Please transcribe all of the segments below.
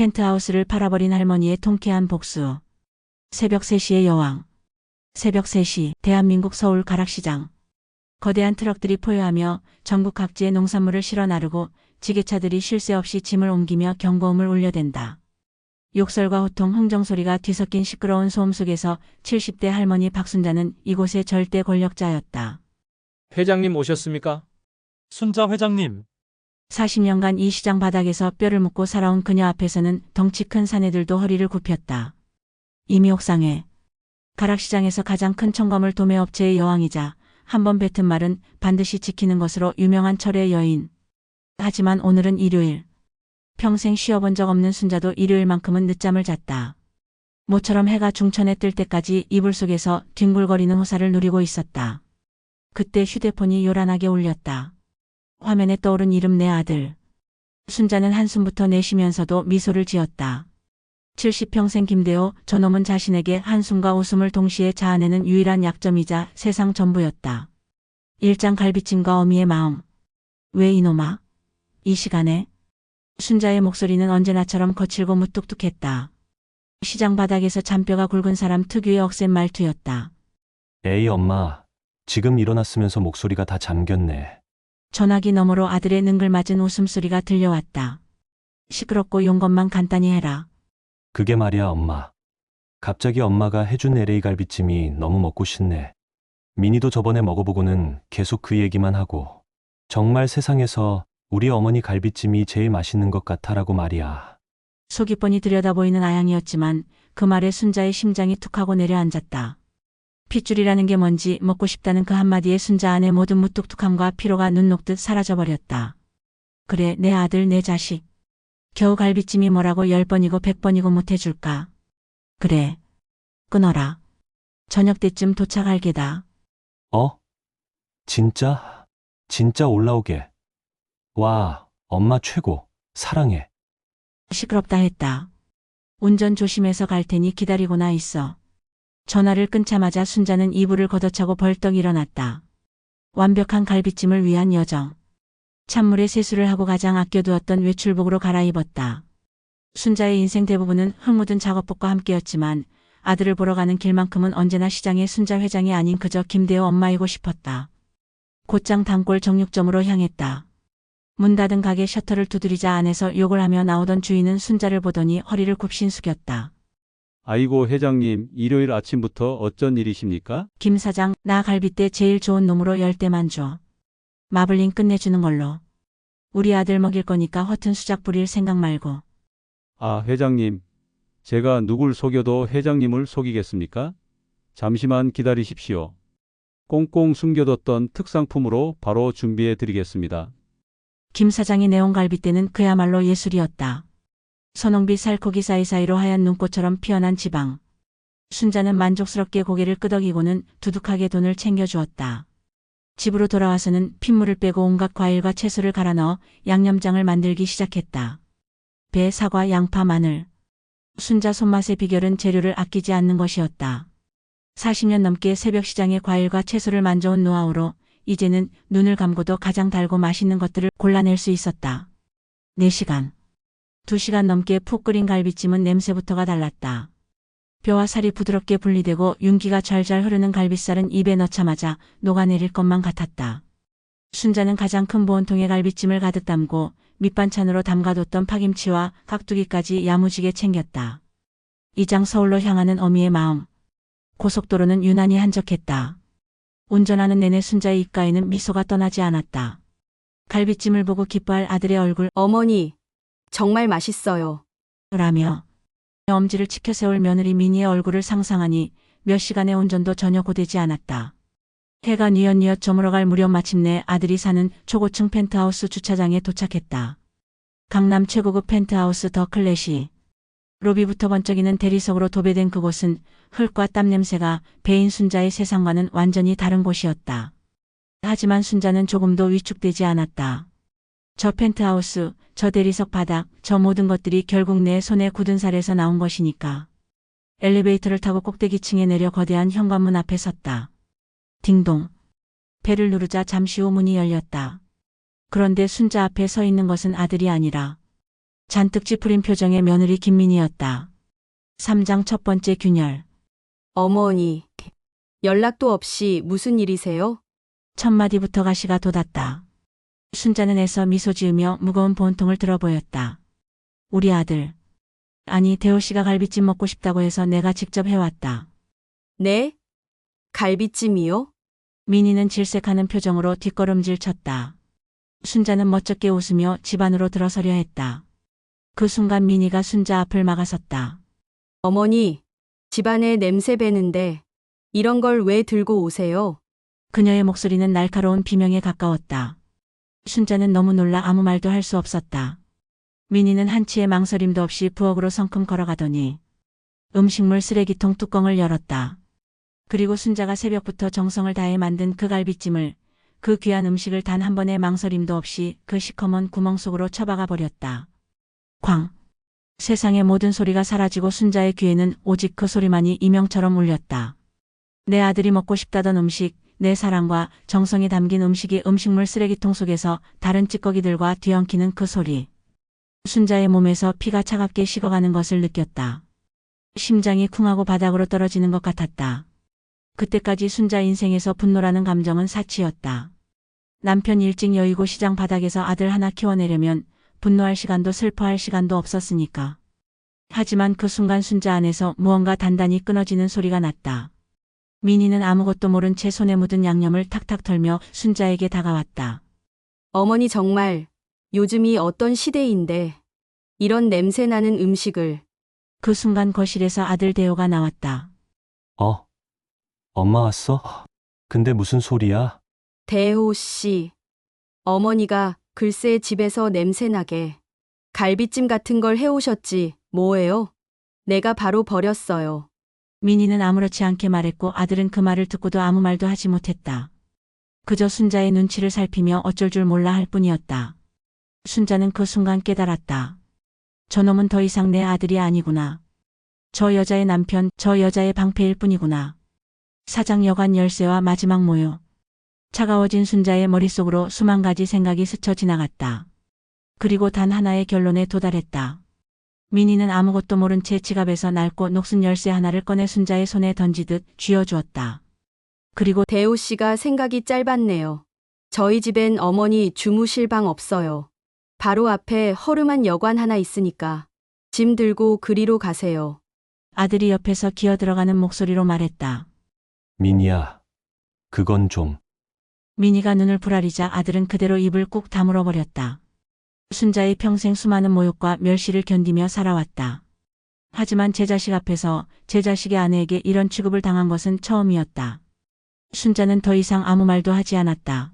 펜트하우스를 팔아버린 할머니의 통쾌한 복수. 새벽 3시의 여왕. 새벽 3시 대한민국 서울 가락시장. 거대한 트럭들이 포효하며 전국 각지의 농산물을 실어 나르고 지게차들이 쉴 새 없이 짐을 옮기며 경고음을 울려댄다. 욕설과 호통, 흥정소리가 뒤섞인 시끄러운 소음 속에서 70대 할머니 박순자는 이곳의 절대 권력자였다. 회장님 오셨습니까? 순자 회장님, 40년간 이 시장 바닥에서 뼈를 묻고 살아온 그녀 앞에서는 덩치 큰 사내들도 허리를 굽혔다. 이미 옥상에 가락시장에서 가장 큰 청과물 도매업체의 여왕이자 한 번 뱉은 말은 반드시 지키는 것으로 유명한 철의 여인. 하지만 오늘은 일요일. 평생 쉬어본 적 없는 순자도 일요일만큼은 늦잠을 잤다. 모처럼 해가 중천에 뜰 때까지 이불 속에서 뒹굴거리는 호사를 누리고 있었다. 그때 휴대폰이 요란하게 울렸다. 화면에 떠오른 이름 내 아들. 순자는 한숨부터 내쉬면서도 미소를 지었다. 70평생 김대호 저놈은 자신에게 한숨과 웃음을 동시에 자아내는 유일한 약점이자 세상 전부였다. 일장 갈비찜과 어미의 마음. 왜 이놈아? 이 시간에? 순자의 목소리는 언제나처럼 거칠고 무뚝뚝했다. 시장 바닥에서 잔뼈가 굵은 사람 특유의 억센 말투였다. 에이 엄마, 지금 일어났으면서 목소리가 다 잠겼네. 전화기 너머로 아들의 능글맞은 웃음소리가 들려왔다. 시끄럽고 용것만 간단히 해라. 그게 말이야 엄마. 갑자기 엄마가 해준 LA 갈비찜이 너무 먹고 싶네. 미니도 저번에 먹어보고는 계속 그 얘기만 하고. 정말 세상에서 우리 어머니 갈비찜이 제일 맛있는 것 같아라고 말이야. 속이 뻔히 들여다보이는 아양이었지만 그 말에 순자의 심장이 툭하고 내려앉았다. 핏줄이라는 게 뭔지 먹고 싶다는 그 한마디에 순자 안의 모든 무뚝뚝함과 피로가 눈 녹듯 사라져버렸다. 그래, 내 아들, 내 자식. 겨우 갈비찜이 뭐라고 10번이고 100번이고 못해줄까. 그래. 끊어라. 저녁 때쯤 도착할 게다. 어? 진짜? 진짜 올라오게. 와, 엄마 최고. 사랑해. 시끄럽다 했다. 운전 조심해서 갈 테니 기다리고나 있어. 전화를 끊자마자 순자는 이불을 걷어차고 벌떡 일어났다. 완벽한 갈비찜을 위한 여정. 찬물에 세수를 하고 가장 아껴두었던 외출복으로 갈아입었다. 순자의 인생 대부분은 흙 묻은 작업복과 함께였지만 아들을 보러 가는 길만큼은 언제나 시장의 순자 회장이 아닌 그저 김대호 엄마이고 싶었다. 곧장 단골 정육점으로 향했다. 문 닫은 가게 셔터를 두드리자 안에서 욕을 하며 나오던 주인은 순자를 보더니 허리를 굽신 숙였다. 아이고 회장님, 일요일 아침부터 어쩐 일이십니까? 김 사장, 나 갈비 때 제일 좋은 놈으로 10대만 줘. 마블링 끝내주는 걸로. 우리 아들 먹일 거니까 허튼 수작 부릴 생각 말고. 아 회장님, 제가 누굴 속여도 회장님을 속이겠습니까? 잠시만 기다리십시오. 꽁꽁 숨겨뒀던 특상품으로 바로 준비해 드리겠습니다. 김 사장이 내온 갈비대는 그야말로 예술이었다. 선홍빛 살코기 사이사이로 하얀 눈꽃처럼 피어난 지방. 순자는 만족스럽게 고개를 끄덕이고는 두둑하게 돈을 챙겨주었다. 집으로 돌아와서는 핏물을 빼고 온갖 과일과 채소를 갈아 넣어 양념장을 만들기 시작했다. 배, 사과, 양파, 마늘. 순자 손맛의 비결은 재료를 아끼지 않는 것이었다. 40년 넘게 새벽 시장의 과일과 채소를 만져온 노하우로 이제는 눈을 감고도 가장 달고 맛있는 것들을 골라낼 수 있었다. 4시간. 2시간 넘게 푹 끓인 갈비찜은 냄새부터가 달랐다. 뼈와 살이 부드럽게 분리되고 윤기가 잘잘 흐르는 갈비살은 입에 넣자마자 녹아내릴 것만 같았다. 순자는 가장 큰 보온통에 갈비찜을 가득 담고 밑반찬으로 담가뒀던 파김치와 깍두기까지 야무지게 챙겼다. 이장 서울로 향하는 어미의 마음. 고속도로는 유난히 한적했다. 운전하는 내내 순자의 입가에는 미소가 떠나지 않았다. 갈비찜을 보고 기뻐할 아들의 얼굴. 어머니, 정말 맛있어요. 라며 엄지를 치켜세울 며느리 미니의 얼굴을 상상하니 몇 시간의 운전도 전혀 고되지 않았다. 해가 뉘엿뉘엿 저물어갈 무렵 마침내 아들이 사는 초고층 펜트하우스 주차장에 도착했다. 강남 최고급 펜트하우스 더 클래시. 로비부터 번쩍이는 대리석으로 도배된 그곳은 흙과 땀 냄새가 배인 순자의 세상과는 완전히 다른 곳이었다. 하지만 순자는 조금도 위축되지 않았다. 저 펜트하우스, 저 대리석 바닥, 저 모든 것들이 결국 내 손에 굳은 살에서 나온 것이니까. 엘리베이터를 타고 꼭대기층에 내려 거대한 현관문 앞에 섰다. 딩동. 벨을 누르자 잠시 후 문이 열렸다. 그런데 순자 앞에 서 있는 것은 아들이 아니라 잔뜩 찌푸린 표정의 며느리 김민희였다. 3장 첫 번째 균열. 어머니, 연락도 없이 무슨 일이세요? 첫 마디부터 가시가 돋았다. 순자는 애써 미소 지으며 무거운 본통을 들어 보였다. 우리 아들. 아니, 대호 씨가 갈비찜 먹고 싶다고 해서 내가 직접 해왔다. 네? 갈비찜이요? 민희는 질색하는 표정으로 뒷걸음질 쳤다. 순자는 멋쩍게 웃으며 집 안으로 들어서려 했다. 그 순간 민희가 순자 앞을 막아섰다. 어머니, 집안에 냄새 배는데 이런 걸 왜 들고 오세요? 그녀의 목소리는 날카로운 비명에 가까웠다. 순자는 너무 놀라 아무 말도 할 수 없었다. 민희는 한치의 망설임도 없이 부엌으로 성큼 걸어가더니 음식물 쓰레기통 뚜껑을 열었다. 그리고 순자가 새벽부터 정성을 다해 만든 그 갈비찜을, 그 귀한 음식을 단 한 번의 망설임도 없이 그 시커먼 구멍 속으로 처박아 버렸다. 쾅! 세상의 모든 소리가 사라지고 순자의 귀에는 오직 그 소리만이 이명처럼 울렸다. 내 아들이 먹고 싶다던 음식, 내 사랑과 정성이 담긴 음식이 음식물 쓰레기통 속에서 다른 찌꺼기들과 뒤엉키는 그 소리. 순자의 몸에서 피가 차갑게 식어가는 것을 느꼈다. 심장이 쿵하고 바닥으로 떨어지는 것 같았다. 그때까지 순자 인생에서 분노라는 감정은 사치였다. 남편 일찍 여의고 시장 바닥에서 아들 하나 키워내려면 분노할 시간도 슬퍼할 시간도 없었으니까. 하지만 그 순간 순자 안에서 무언가 단단히 끊어지는 소리가 났다. 민희는 아무것도 모른 채 손에 묻은 양념을 탁탁 털며 순자에게 다가왔다. 어머니 정말 요즘이 어떤 시대인데 이런 냄새 나는 음식을. 그 순간 거실에서 아들 대호가 나왔다. 엄마 왔어? 근데 무슨 소리야? 대호 씨. 어머니가 글쎄 집에서 냄새 나게 갈비찜 같은 걸 해오셨지 뭐예요? 내가 바로 버렸어요. 민희는 아무렇지 않게 말했고 아들은 그 말을 듣고도 아무 말도 하지 못했다. 그저 순자의 눈치를 살피며 어쩔 줄 몰라 할 뿐이었다. 순자는 그 순간 깨달았다. 저놈은 더 이상 내 아들이 아니구나. 저 여자의 남편, 저 여자의 방패일 뿐이구나. 사장 여관 열쇠와 마지막 모유. 차가워진 순자의 머릿속으로 수만 가지 생각이 스쳐 지나갔다. 그리고 단 하나의 결론에 도달했다. 민희는 아무것도 모른 채 지갑에서 낡고 녹슨 열쇠 하나를 꺼내 순자의 손에 던지듯 쥐어주었다. 그리고 대호 씨가 생각이 짧았네요. 저희 집엔 어머니 주무실 방 없어요. 바로 앞에 허름한 여관 하나 있으니까 짐 들고 그리로 가세요. 아들이 옆에서 기어 들어가는 목소리로 말했다. 민희야, 그건 좀. 민희가 눈을 부라리자 아들은 그대로 입을 꾹 다물어 버렸다. 순자의 평생 수많은 모욕과 멸시를 견디며 살아왔다. 하지만 제 자식 앞에서 제 자식의 아내에게 이런 취급을 당한 것은 처음이었다. 순자는 더 이상 아무 말도 하지 않았다.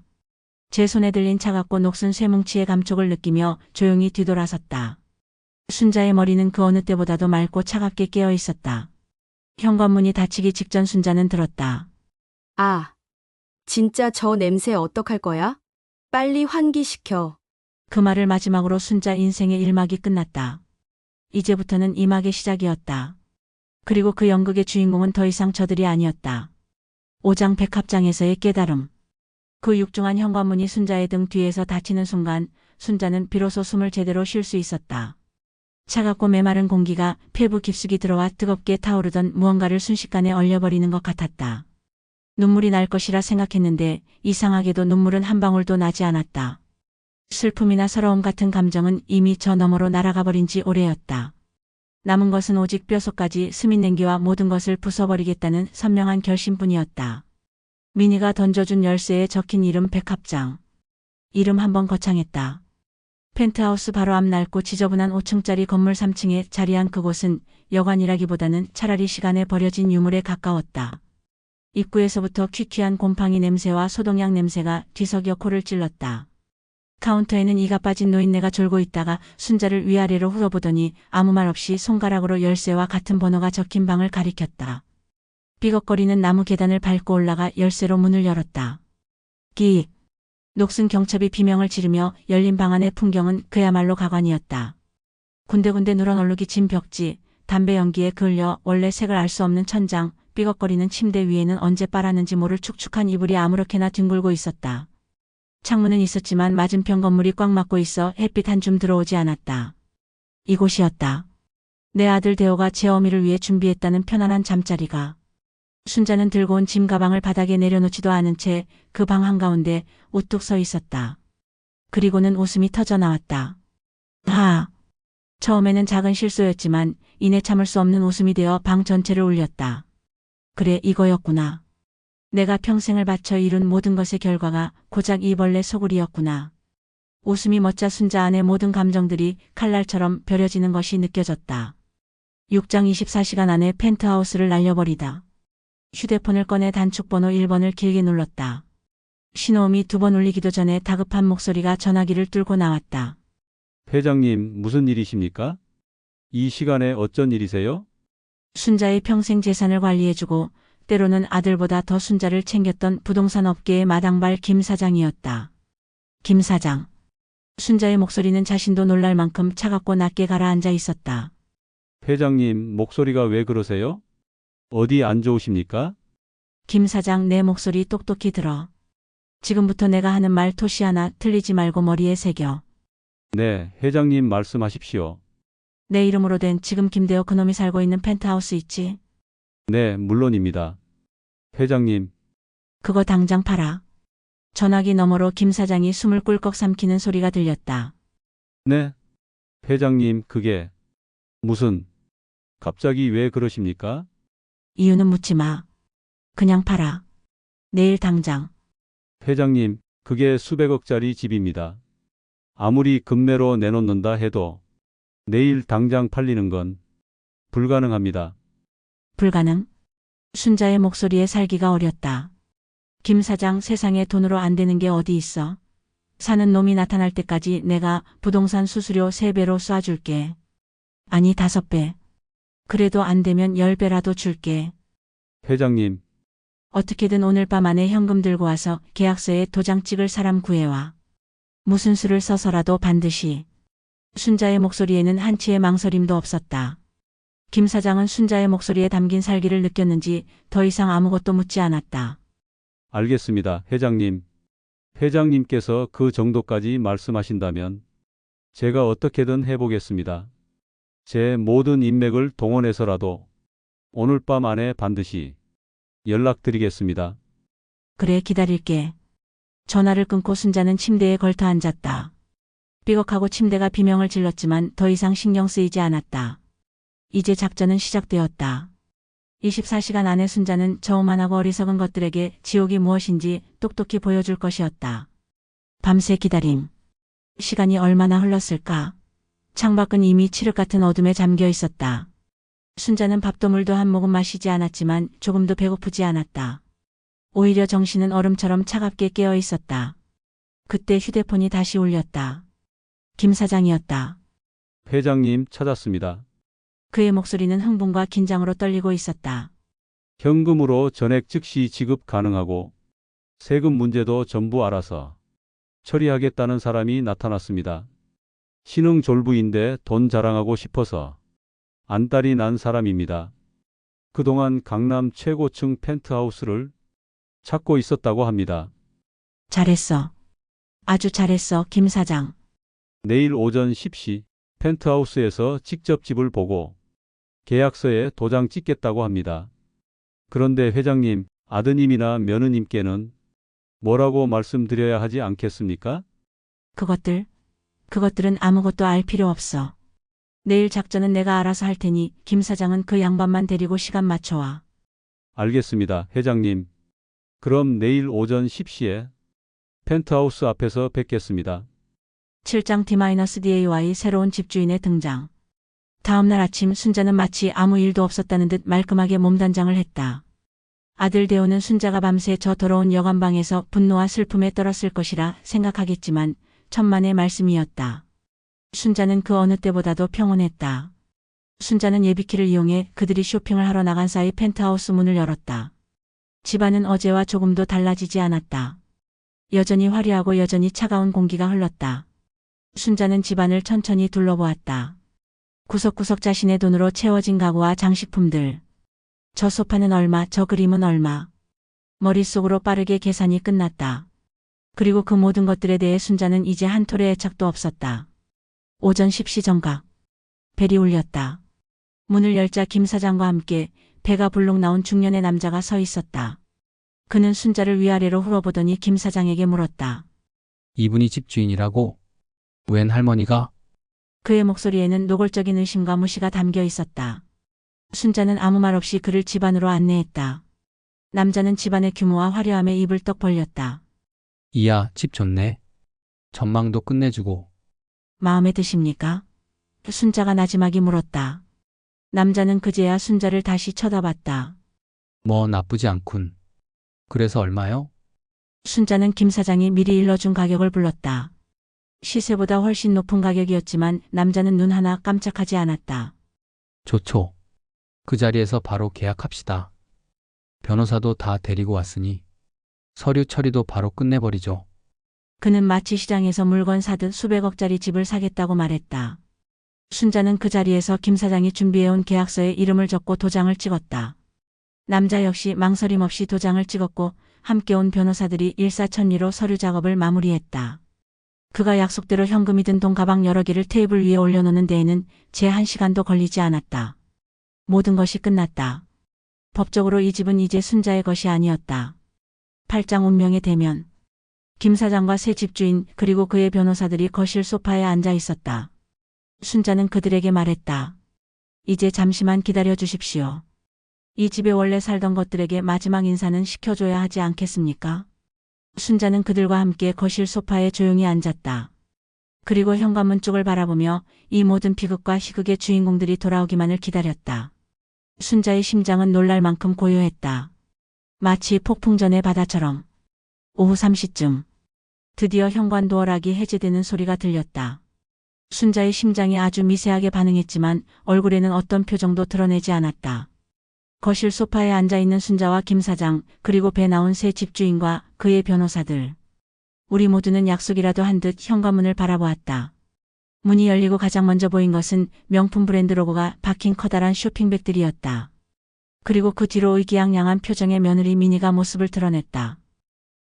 제 손에 들린 차갑고 녹슨 쇠뭉치의 감촉을 느끼며 조용히 뒤돌아섰다. 순자의 머리는 그 어느 때보다도 맑고 차갑게 깨어 있었다. 현관문이 닫히기 직전 순자는 들었다. 아, 진짜 저 냄새 어떡할 거야? 빨리 환기시켜. 그 말을 마지막으로 순자 인생의 1막이 끝났다. 이제부터는 2막의 시작이었다. 그리고 그 연극의 주인공은 더 이상 저들이 아니었다. 5장 백합장에서의 깨달음. 그 육중한 현관문이 순자의 등 뒤에서 닫히는 순간 순자는 비로소 숨을 제대로 쉴 수 있었다. 차갑고 메마른 공기가 폐부 깊숙이 들어와 뜨겁게 타오르던 무언가를 순식간에 얼려버리는 것 같았다. 눈물이 날 것이라 생각했는데 이상하게도 눈물은 한 방울도 나지 않았다. 슬픔이나 서러움 같은 감정은 이미 저 너머로 날아가 버린 지 오래였다. 남은 것은 오직 뼛속까지 스민 냉기와 모든 것을 부숴버리겠다는 선명한 결심뿐이었다. 민희가 던져준 열쇠에 적힌 이름 백합장. 이름 한번 거창했다. 펜트하우스 바로 앞 낡고 지저분한 5층짜리 건물 3층에 자리한 그곳은 여관이라기보다는 차라리 시간에 버려진 유물에 가까웠다. 입구에서부터 퀴퀴한 곰팡이 냄새와 소독약 냄새가 뒤섞여 코를 찔렀다. 카운터에는 이가 빠진 노인네가 졸고 있다가 순자를 위아래로 훑어보더니 아무 말 없이 손가락으로 열쇠와 같은 번호가 적힌 방을 가리켰다. 삐걱거리는 나무 계단을 밟고 올라가 열쇠로 문을 열었다. 끼익. 녹슨 경첩이 비명을 지르며 열린 방 안의 풍경은 그야말로 가관이었다. 군데군데 누런얼룩이 진 벽지, 담배 연기에 그을려 원래 색을 알 수 없는 천장, 삐걱거리는 침대 위에는 언제 빨았는지 모를 축축한 이불이 아무렇게나 뒹굴고 있었다. 창문은 있었지만 맞은편 건물이 꽉 막고 있어 햇빛 한 줌 들어오지 않았다. 이곳이었다. 내 아들 대호가 제 어미를 위해 준비했다는 편안한 잠자리가. 순자는 들고 온 짐 가방을 바닥에 내려놓지도 않은 채 그 방 한가운데 우뚝 서 있었다. 그리고는 웃음이 터져 나왔다. 하. 처음에는 작은 실수였지만 이내 참을 수 없는 웃음이 되어 방 전체를 울렸다. 그래, 이거였구나. 내가 평생을 바쳐 이룬 모든 것의 결과가 고작 이 벌레 소굴이었구나. 웃음이 멎자 순자 안의 모든 감정들이 칼날처럼 벼려지는 것이 느껴졌다. 6장 24시간 안에 펜트하우스를 날려버리다. 휴대폰을 꺼내 단축번호 1번을 길게 눌렀다. 신호음이 2번 울리기도 전에 다급한 목소리가 전화기를 뚫고 나왔다. 회장님, 무슨 일이십니까? 이 시간에 어쩐 일이세요? 순자의 평생 재산을 관리해주고 때로는 아들보다 더 순자를 챙겼던 부동산 업계의 마당발 김 사장이었다. 김 사장. 순자의 목소리는 자신도 놀랄 만큼 차갑고 낮게 가라앉아 있었다. 회장님, 목소리가 왜 그러세요? 어디 안 좋으십니까? 김 사장, 내 목소리 똑똑히 들어. 지금부터 내가 하는 말 토시 하나 틀리지 말고 머리에 새겨. 네, 회장님 말씀하십시오. 내 이름으로 된 지금 김대호 그놈이 살고 있는 펜트하우스 있지? 네, 물론입니다. 회장님, 그거 당장 팔아. 전화기 너머로 김 사장이 숨을 꿀꺽 삼키는 소리가 들렸다. 네. 회장님, 그게 무슨 갑자기 왜 그러십니까? 이유는 묻지 마. 그냥 팔아. 내일 당장. 회장님, 그게 수백억짜리 집입니다. 아무리 급매로 내놓는다 해도 내일 당장 팔리는 건 불가능합니다. 불가능? 순자의 목소리에 살기가 어렸다. 김 사장, 세상에 돈으로 안 되는 게 어디 있어? 사는 놈이 나타날 때까지 내가 부동산 수수료 3배로 쏴줄게. 아니 5배. 그래도 안 되면 10배라도 줄게. 회장님, 어떻게든 오늘 밤 안에 현금 들고 와서 계약서에 도장 찍을 사람 구해와. 무슨 수를 써서라도 반드시. 순자의 목소리에는 한치의 망설임도 없었다. 김 사장은 순자의 목소리에 담긴 살기를 느꼈는지 더 이상 아무것도 묻지 않았다. 알겠습니다. 회장님. 회장님께서 그 정도까지 말씀하신다면 제가 어떻게든 해보겠습니다. 제 모든 인맥을 동원해서라도 오늘 밤 안에 반드시 연락드리겠습니다. 그래, 기다릴게. 전화를 끊고 순자는 침대에 걸터 앉았다. 삐걱하고 침대가 비명을 질렀지만 더 이상 신경 쓰이지 않았다. 이제 작전은 시작되었다. 24시간 안에 순자는 저 오만하고 어리석은 것들에게 지옥이 무엇인지 똑똑히 보여줄 것이었다. 밤새 기다림. 시간이 얼마나 흘렀을까? 창밖은 이미 칠흑 같은 어둠에 잠겨 있었다. 순자는 밥도 물도 한 모금 마시지 않았지만 조금도 배고프지 않았다. 오히려 정신은 얼음처럼 차갑게 깨어 있었다. 그때 휴대폰이 다시 울렸다. 김 사장이었다. 회장님 찾았습니다. 그의 목소리는 흥분과 긴장으로 떨리고 있었다. 현금으로 전액 즉시 지급 가능하고 세금 문제도 전부 알아서 처리하겠다는 사람이 나타났습니다. 신흥졸부인데 돈 자랑하고 싶어서 안달이 난 사람입니다. 그동안 강남 최고층 펜트하우스를 찾고 있었다고 합니다. 잘했어. 아주 잘했어, 김 사장. 내일 오전 10시 펜트하우스에서 직접 집을 보고 계약서에 도장 찍겠다고 합니다. 그런데 회장님, 아드님이나 며느님께는 뭐라고 말씀드려야 하지 않겠습니까? 그것들은 아무것도 알 필요 없어. 내일 작전은 내가 알아서 할 테니 김 사장은 그 양반만 데리고 시간 맞춰와. 알겠습니다, 회장님. 그럼 내일 오전 10시에 펜트하우스 앞에서 뵙겠습니다. 7장 D-DAY 새로운 집주인의 등장. 다음날 아침 순자는 마치 아무 일도 없었다는 듯 말끔하게 몸단장을 했다. 아들 대호는 순자가 밤새 저 더러운 여관방에서 분노와 슬픔에 떨었을 것이라 생각하겠지만 천만의 말씀이었다. 순자는 그 어느 때보다도 평온했다. 순자는 예비키를 이용해 그들이 쇼핑을 하러 나간 사이 펜트하우스 문을 열었다. 집안은 어제와 조금도 달라지지 않았다. 여전히 화려하고 여전히 차가운 공기가 흘렀다. 순자는 집안을 천천히 둘러보았다. 구석구석 자신의 돈으로 채워진 가구와 장식품들. 저 소파는 얼마, 저 그림은 얼마. 머릿속으로 빠르게 계산이 끝났다. 그리고 그 모든 것들에 대해 순자는 이제 한 톨의 애착도 없었다. 오전 10시 정각. 벨이 울렸다. 문을 열자 김 사장과 함께 배가 불룩 나온 중년의 남자가 서 있었다. 그는 순자를 위아래로 훑어보더니 김 사장에게 물었다. 이분이 집주인이라고? 웬 할머니가? 그의 목소리에는 노골적인 의심과 무시가 담겨 있었다. 순자는 아무 말 없이 그를 집 안으로 안내했다. 남자는 집안의 규모와 화려함에 입을 떡 벌렸다. 이야, 집 좋네. 전망도 끝내주고. 마음에 드십니까? 순자가 나지막이 물었다. 남자는 그제야 순자를 다시 쳐다봤다. 뭐 나쁘지 않군. 그래서 얼마요? 순자는 김 사장이 미리 일러준 가격을 불렀다. 시세보다 훨씬 높은 가격이었지만 남자는 눈 하나 깜짝하지 않았다. 좋죠. 그 자리에서 바로 계약합시다. 변호사도 다 데리고 왔으니 서류 처리도 바로 끝내버리죠. 그는 마치 시장에서 물건 사듯 수백억짜리 집을 사겠다고 말했다. 순자는 그 자리에서 김 사장이 준비해온 계약서에 이름을 적고 도장을 찍었다. 남자 역시 망설임 없이 도장을 찍었고 함께 온 변호사들이 일사천리로 서류 작업을 마무리했다. 그가 약속대로 현금이 든 돈 가방 여러 개를 테이블 위에 올려놓는 데에는 제 1시간도 걸리지 않았다. 모든 것이 끝났다. 법적으로 이 집은 이제 순자의 것이 아니었다. 팔짱 운명의 대면. 김 사장과 새 집주인 그리고 그의 변호사들이 거실 소파에 앉아 있었다. 순자는 그들에게 말했다. 이제 잠시만 기다려 주십시오. 이 집에 원래 살던 것들에게 마지막 인사는 시켜줘야 하지 않겠습니까? 순자는 그들과 함께 거실 소파에 조용히 앉았다. 그리고 현관문 쪽을 바라보며 이 모든 비극과 희극의 주인공들이 돌아오기만을 기다렸다. 순자의 심장은 놀랄 만큼 고요했다. 마치 폭풍전의 바다처럼. 오후 3시쯤 드디어 현관 도어락이 해제되는 소리가 들렸다. 순자의 심장이 아주 미세하게 반응했지만 얼굴에는 어떤 표정도 드러내지 않았다. 거실 소파에 앉아있는 순자와 김 사장 그리고 배 나온 새 집주인과 그의 변호사들. 우리 모두는 약속이라도 한 듯 현관문을 바라보았다. 문이 열리고 가장 먼저 보인 것은 명품 브랜드 로고가 박힌 커다란 쇼핑백들이었다. 그리고 그 뒤로 의기양양한 표정의 며느리 미니가 모습을 드러냈다.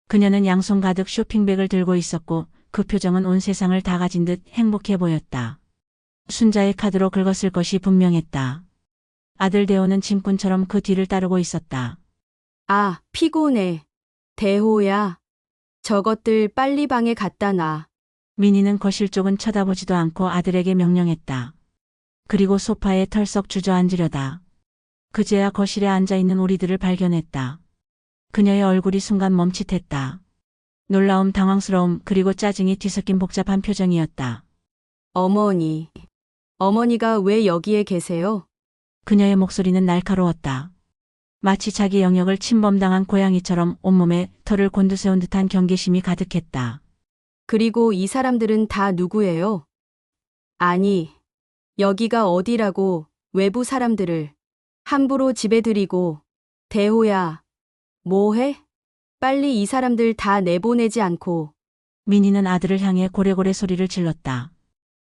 그녀는 양손 가득 쇼핑백을 들고 있었고 그 표정은 온 세상을 다 가진 듯 행복해 보였다. 순자의 카드로 긁었을 것이 분명했다. 아들 대호는 짐꾼처럼 그 뒤를 따르고 있었다. 아, 피곤해. 대호야. 저것들 빨리 방에 갖다 놔. 미니는 거실 쪽은 쳐다보지도 않고 아들에게 명령했다. 그리고 소파에 털썩 주저앉으려다. 그제야 거실에 앉아있는 우리들을 발견했다. 그녀의 얼굴이 순간 멈칫했다. 놀라움, 당황스러움, 그리고 짜증이 뒤섞인 복잡한 표정이었다. 어머니. 어머니가 왜 여기에 계세요? 그녀의 목소리는 날카로웠다. 마치 자기 영역을 침범당한 고양이처럼 온몸에 털을 곤두세운 듯한 경계심이 가득했다. 그리고 이 사람들은 다 누구예요? 아니, 여기가 어디라고 외부 사람들을 함부로 집에 들이고. 대호야, 뭐해? 빨리 이 사람들 다 내보내지 않고. 미니는 아들을 향해 고래고래 소리를 질렀다.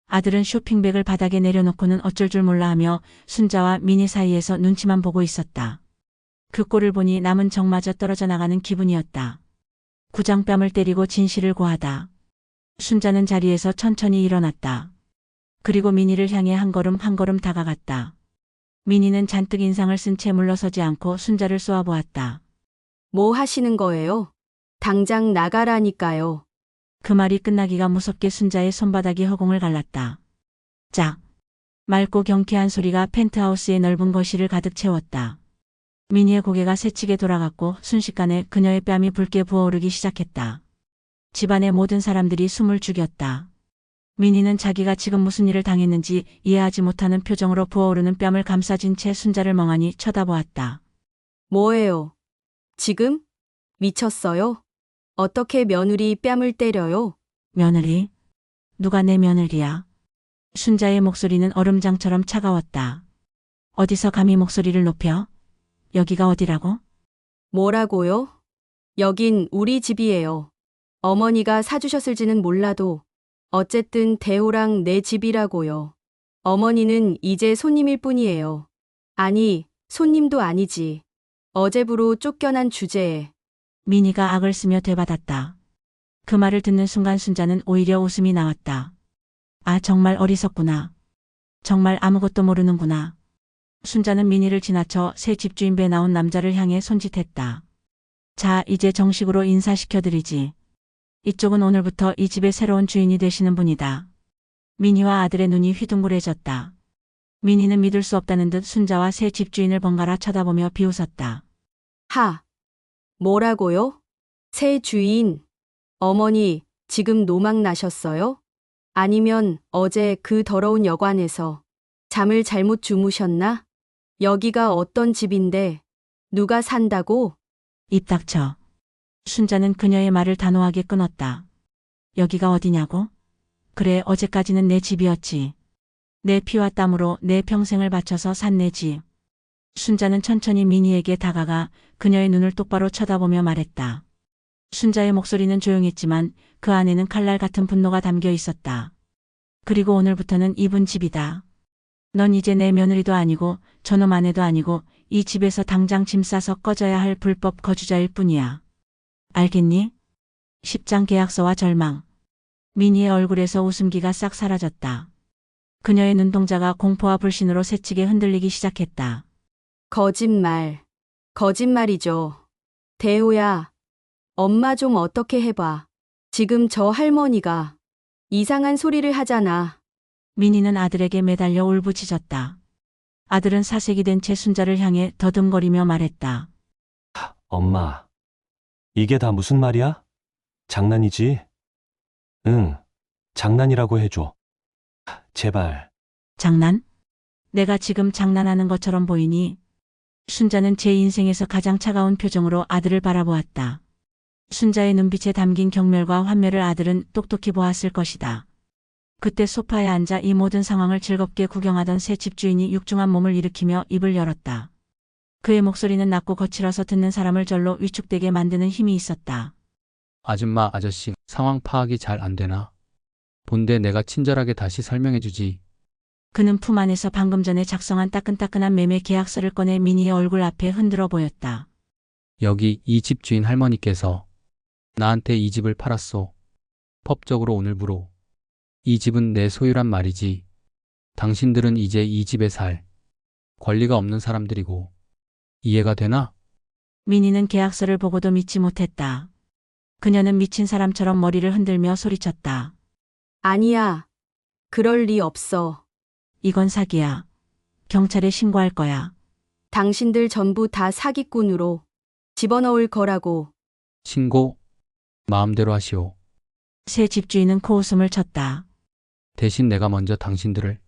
아들은 쇼핑백을 바닥에 내려놓고는 어쩔 줄 몰라 하며 순자와 미니 사이에서 눈치만 보고 있었다. 그 꼴을 보니 남은 정마저 떨어져 나가는 기분이었다. 구장뺨을 때리고 진실을 고하다. 순자는 자리에서 천천히 일어났다. 그리고 미니를 향해 한 걸음 한 걸음 다가갔다. 미니는 잔뜩 인상을 쓴 채 물러서지 않고 순자를 쏘아보았다. 뭐 하시는 거예요? 당장 나가라니까요. 그 말이 끝나기가 무섭게 순자의 손바닥이 허공을 갈랐다. 짝! 맑고 경쾌한 소리가 펜트하우스의 넓은 거실을 가득 채웠다. 미니의 고개가 새치게 돌아갔고 순식간에 그녀의 뺨이 붉게 부어오르기 시작했다. 집안의 모든 사람들이 숨을 죽였다. 미니는 자기가 지금 무슨 일을 당했는지 이해하지 못하는 표정으로 부어오르는 뺨을 감싸진 채 순자를 멍하니 쳐다보았다. 뭐예요? 지금? 미쳤어요? 어떻게 며느리 뺨을 때려요? 며느리? 누가 내 며느리야? 순자의 목소리는 얼음장처럼 차가웠다. 어디서 감히 목소리를 높여? 여기가 어디라고? 뭐라고요? 여긴 우리 집이에요. 어머니가 사주셨을지는 몰라도 어쨌든 대호랑 내 집이라고요. 어머니는 이제 손님일 뿐이에요. 아니, 손님도 아니지. 어제부로 쫓겨난 주제에. 미니가 악을 쓰며 되받았다. 그 말을 듣는 순간 순자는 오히려 웃음이 나왔다. 아, 정말 어리석구나. 정말 아무것도 모르는구나. 순자는 민희를 지나쳐 새 집주인 배 나온 남자를 향해 손짓했다. 자, 이제 정식으로 인사시켜드리지. 이쪽은 오늘부터 이 집의 새로운 주인이 되시는 분이다. 민희와 아들의 눈이 휘둥그레졌다. 민희는 믿을 수 없다는 듯 순자와 새 집주인을 번갈아 쳐다보며 비웃었다. 하. 뭐라고요? 새 주인. 어머니, 지금 노망 나셨어요? 아니면 어제 그 더러운 여관에서 잠을 잘못 주무셨나? 여기가 어떤 집인데 누가 산다고? 입 닥쳐. 순자는 그녀의 말을 단호하게 끊었다. 여기가 어디냐고? 그래, 어제까지는 내 집이었지. 내 피와 땀으로 내 평생을 바쳐서 산 내 집. 순자는 천천히 민희에게 다가가 그녀의 눈을 똑바로 쳐다보며 말했다. 순자의 목소리는 조용했지만 그 안에는 칼날 같은 분노가 담겨 있었다. 그리고 오늘부터는 이분 집이다. 넌 이제 내 며느리도 아니고 저놈 아내도 아니고 이 집에서 당장 짐 싸서 꺼져야 할 불법 거주자일 뿐이야. 알겠니? 10장 계약서와 절망. 민희의 얼굴에서 웃음기가 싹 사라졌다. 그녀의 눈동자가 공포와 불신으로 새치게 흔들리기 시작했다. 거짓말. 거짓말이죠. 대호야, 엄마 좀 어떻게 해봐. 지금 저 할머니가 이상한 소리를 하잖아. 민희는 아들에게 매달려 울부짖었다. 아들은 사색이 된 채 순자를 향해 더듬거리며 말했다. 엄마, 이게 다 무슨 말이야? 장난이지? 응, 장난이라고 해줘. 제발. 장난? 내가 지금 장난하는 것처럼 보이니? 순자는 제 인생에서 가장 차가운 표정으로 아들을 바라보았다. 순자의 눈빛에 담긴 경멸과 환멸을 아들은 똑똑히 보았을 것이다. 그때 소파에 앉아 이 모든 상황을 즐겁게 구경하던 새 집주인이 육중한 몸을 일으키며 입을 열었다. 그의 목소리는 낮고 거칠어서 듣는 사람을 절로 위축되게 만드는 힘이 있었다. 아줌마, 아저씨, 상황 파악이 잘 안 되나? 본데 내가 친절하게 다시 설명해 주지. 그는 품 안에서 방금 전에 작성한 따끈따끈한 매매 계약서를 꺼내 민희의 얼굴 앞에 흔들어 보였다. 여기 이 집 주인 할머니께서 나한테 이 집을 팔았소. 법적으로 오늘부로. 이 집은 내 소유란 말이지. 당신들은 이제 이 집에 살 권리가 없는 사람들이고. 이해가 되나? 민희는 계약서를 보고도 믿지 못했다. 그녀는 미친 사람처럼 머리를 흔들며 소리쳤다. 아니야. 그럴 리 없어. 이건 사기야. 경찰에 신고할 거야. 당신들 전부 다 사기꾼으로 집어넣을 거라고. 신고? 마음대로 하시오. 새 집주인은 코웃음을 쳤다. 대신 내가 먼저 당신들을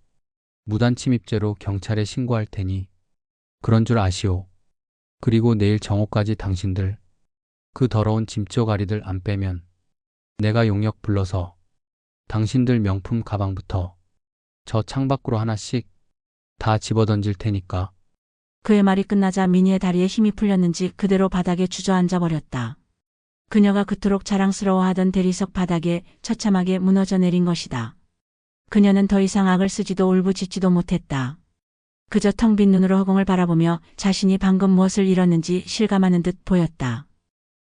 무단 침입죄로 경찰에 신고할 테니 그런 줄 아시오. 그리고 내일 정오까지 당신들 그 더러운 짐쪼가리들 안 빼면 내가 용역 불러서 당신들 명품 가방부터 저 창밖으로 하나씩 다 집어던질 테니까. 그의 말이 끝나자 민희의 다리에 힘이 풀렸는지 그대로 바닥에 주저앉아 버렸다. 그녀가 그토록 자랑스러워하던 대리석 바닥에 처참하게 무너져 내린 것이다. 그녀는 더 이상 악을 쓰지도 울부짖지도 못했다. 그저 텅 빈 눈으로 허공을 바라보며 자신이 방금 무엇을 잃었는지 실감하는 듯 보였다.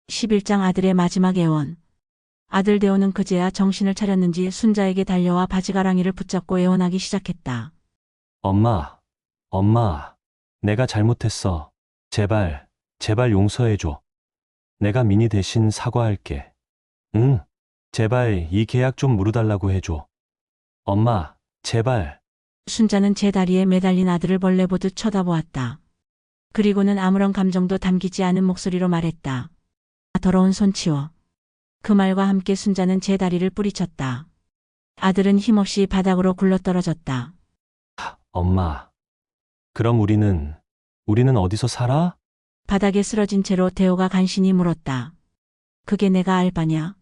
11장 아들의 마지막 애원. 아들 대호는 그제야 정신을 차렸는지 순자에게 달려와 바지가랑이를 붙잡고 애원하기 시작했다. 엄마, 내가 잘못했어. 제발, 제발 용서해줘. 내가 민희 대신 사과할게. 응, 제발 이 계약 좀 물어달라고 해줘. 엄마, 제발. 순자는 제 다리에 매달린 아들을 벌레 보듯 쳐다보았다. 그리고는 아무런 감정도 담기지 않은 목소리로 말했다. 더러운 손 치워. 그 말과 함께 순자는 제 다리를 뿌리쳤다. 아들은 힘없이 바닥으로 굴러떨어졌다. 엄마. 그럼 우리는 어디서 살아? 바닥에 쓰러진 채로 대호가 간신히 물었다. 그게 내가 알 바냐?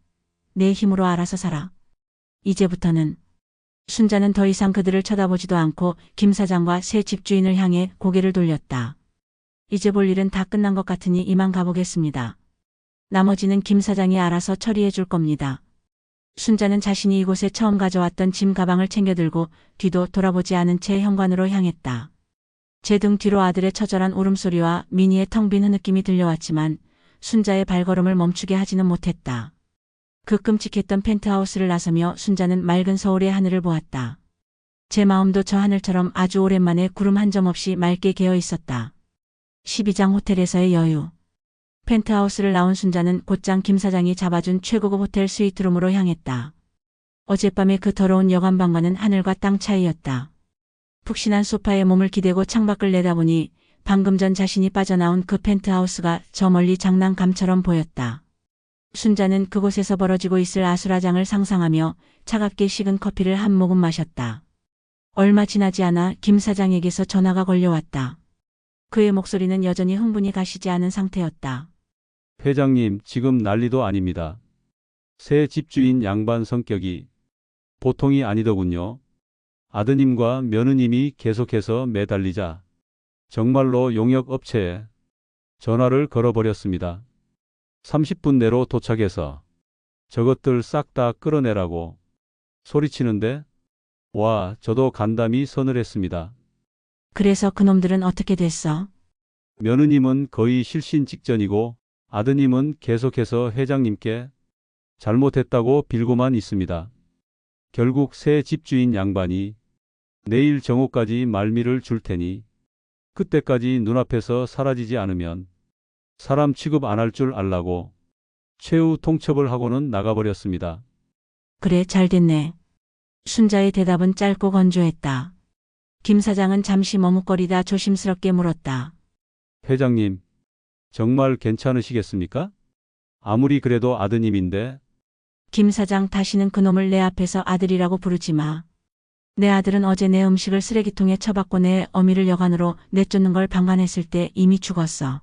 내 힘으로 알아서 살아. 이제부터는. 순자는 더 이상 그들을 쳐다보지도 않고 김 사장과 새 집주인을 향해 고개를 돌렸다. 이제 볼 일은 다 끝난 것 같으니 이만 가보겠습니다. 나머지는 김 사장이 알아서 처리해 줄 겁니다. 순자는 자신이 이곳에 처음 가져왔던 짐 가방을 챙겨 들고 뒤도 돌아보지 않은 채 현관으로 향했다. 제 등 뒤로 아들의 처절한 울음소리와 민희의 텅 빈 흐느낌이 들려왔지만 순자의 발걸음을 멈추게 하지는 못했다. 그 끔찍했던 펜트하우스를 나서며 순자는 맑은 서울의 하늘을 보았다. 제 마음도 저 하늘처럼 아주 오랜만에 구름 한 점 없이 맑게 개어 있었다. 12장 호텔에서의 여유. 펜트하우스를 나온 순자는 곧장 김 사장이 잡아준 최고급 호텔 스위트룸으로 향했다. 어젯밤의 그 더러운 여관방과는 하늘과 땅 차이였다. 푹신한 소파에 몸을 기대고 창밖을 내다보니 방금 전 자신이 빠져나온 그 펜트하우스가 저 멀리 장난감처럼 보였다. 순자는 그곳에서 벌어지고 있을 아수라장을 상상하며 차갑게 식은 커피를 한 모금 마셨다. 얼마 지나지 않아 김 사장에게서 전화가 걸려왔다. 그의 목소리는 여전히 흥분이 가시지 않은 상태였다. 회장님, 지금 난리도 아닙니다. 새 집주인 양반 성격이 보통이 아니더군요. 아드님과 며느님이 계속해서 매달리자 정말로 용역업체에 전화를 걸어버렸습니다. 30분 내로 도착해서 저것들 싹 다 끌어내라고 소리치는데 와, 저도 간담이 서늘했습니다. 그래서 그놈들은 어떻게 됐어? 며느님은 거의 실신 직전이고 아드님은 계속해서 회장님께 잘못했다고 빌고만 있습니다. 결국 새 집주인 양반이 내일 정오까지 말미를 줄 테니 그때까지 눈앞에서 사라지지 않으면 사람 취급 안 할 줄 알라고 최후 통첩을 하고는 나가버렸습니다. 그래, 잘 됐네. 순자의 대답은 짧고 건조했다. 김 사장은 잠시 머뭇거리다 조심스럽게 물었다. 회장님, 정말 괜찮으시겠습니까? 아무리 그래도 아드님인데. 김 사장, 다시는 그놈을 내 앞에서 아들이라고 부르지 마. 내 아들은 어제 내 음식을 쓰레기통에 처박고 내 어미를 여관으로 내쫓는 걸 방관했을 때 이미 죽었어.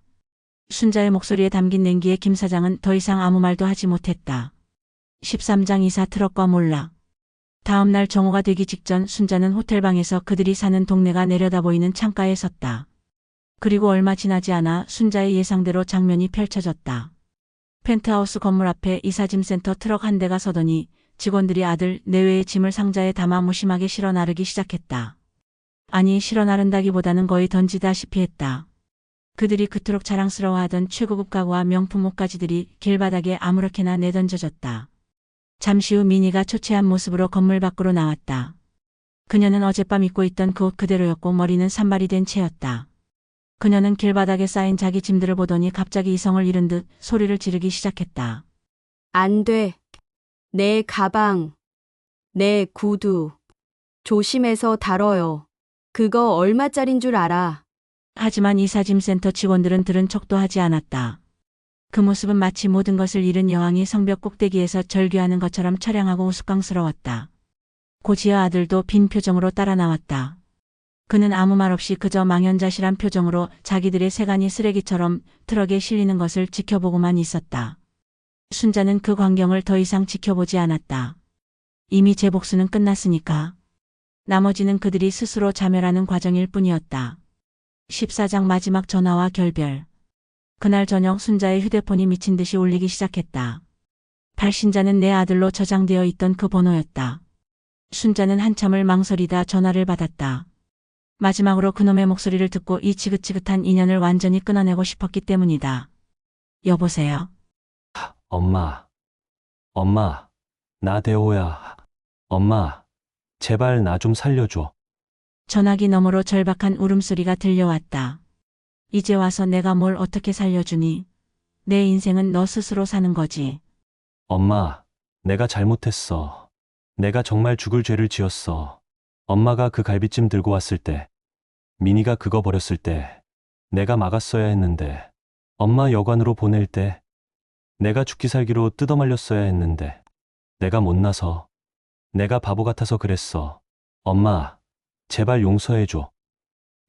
순자의 목소리에 담긴 냉기에 김 사장은 더 이상 아무 말도 하지 못했다. 13장 이사 트럭과 몰락. 다음 날 정오가 되기 직전 순자는 호텔방에서 그들이 사는 동네가 내려다 보이는 창가에 섰다. 그리고 얼마 지나지 않아 순자의 예상대로 장면이 펼쳐졌다. 펜트하우스 건물 앞에 이사짐센터 트럭 한 대가 서더니 직원들이 아들 내외의 짐을 상자에 담아 무심하게 실어 나르기 시작했다. 아니, 실어 나른다기보다는 거의 던지다시피 했다. 그들이 그토록 자랑스러워하던 최고급 가구와 명품 옷가지들이 길바닥에 아무렇게나 내던져졌다. 잠시 후 미니가 초췌한 모습으로 건물 밖으로 나왔다. 그녀는 어젯밤 입고 있던 그 옷 그대로였고 머리는 산발이 된 채였다. 그녀는 길바닥에 쌓인 자기 짐들을 보더니 갑자기 이성을 잃은 듯 소리를 지르기 시작했다. 안 돼. 내 가방, 내 구두. 조심해서 다뤄요. 그거 얼마짜린 줄 알아? 하지만 이사짐센터 직원들은 들은 척도 하지 않았다. 그 모습은 마치 모든 것을 잃은 여왕이 성벽 꼭대기에서 절규하는 것처럼 처량하고 우스꽝스러웠다. 고지의 아들도 빈 표정으로 따라 나왔다. 그는 아무 말 없이 그저 망연자실한 표정으로 자기들의 세간이 쓰레기처럼 트럭에 실리는 것을 지켜보고만 있었다. 순자는 그 광경을 더 이상 지켜보지 않았다. 이미 제 복수는 끝났으니까. 나머지는 그들이 스스로 자멸하는 과정일 뿐이었다. 14장 마지막 전화와 결별. 그날 저녁 순자의 휴대폰이 미친 듯이 울리기 시작했다. 발신자는 내 아들로 저장되어 있던 그 번호였다. 순자는 한참을 망설이다 전화를 받았다. 마지막으로 그놈의 목소리를 듣고 이 지긋지긋한 인연을 완전히 끊어내고 싶었기 때문이다. 여보세요? 엄마. 엄마. 나 대호야. 엄마. 제발 나 좀 살려줘. 전화기 너머로 절박한 울음소리가 들려왔다. 이제 와서 내가 뭘 어떻게 살려주니? 내 인생은 너 스스로 사는 거지. 엄마. 내가 잘못했어. 내가 정말 죽을 죄를 지었어. 엄마가 그 갈비찜 들고 왔을 때, 미니가 그거 버렸을 때, 내가 막았어야 했는데, 엄마 여관으로 보낼 때, 내가 죽기 살기로 뜯어말렸어야 했는데, 내가 못나서, 내가 바보 같아서 그랬어. 엄마, 제발 용서해줘.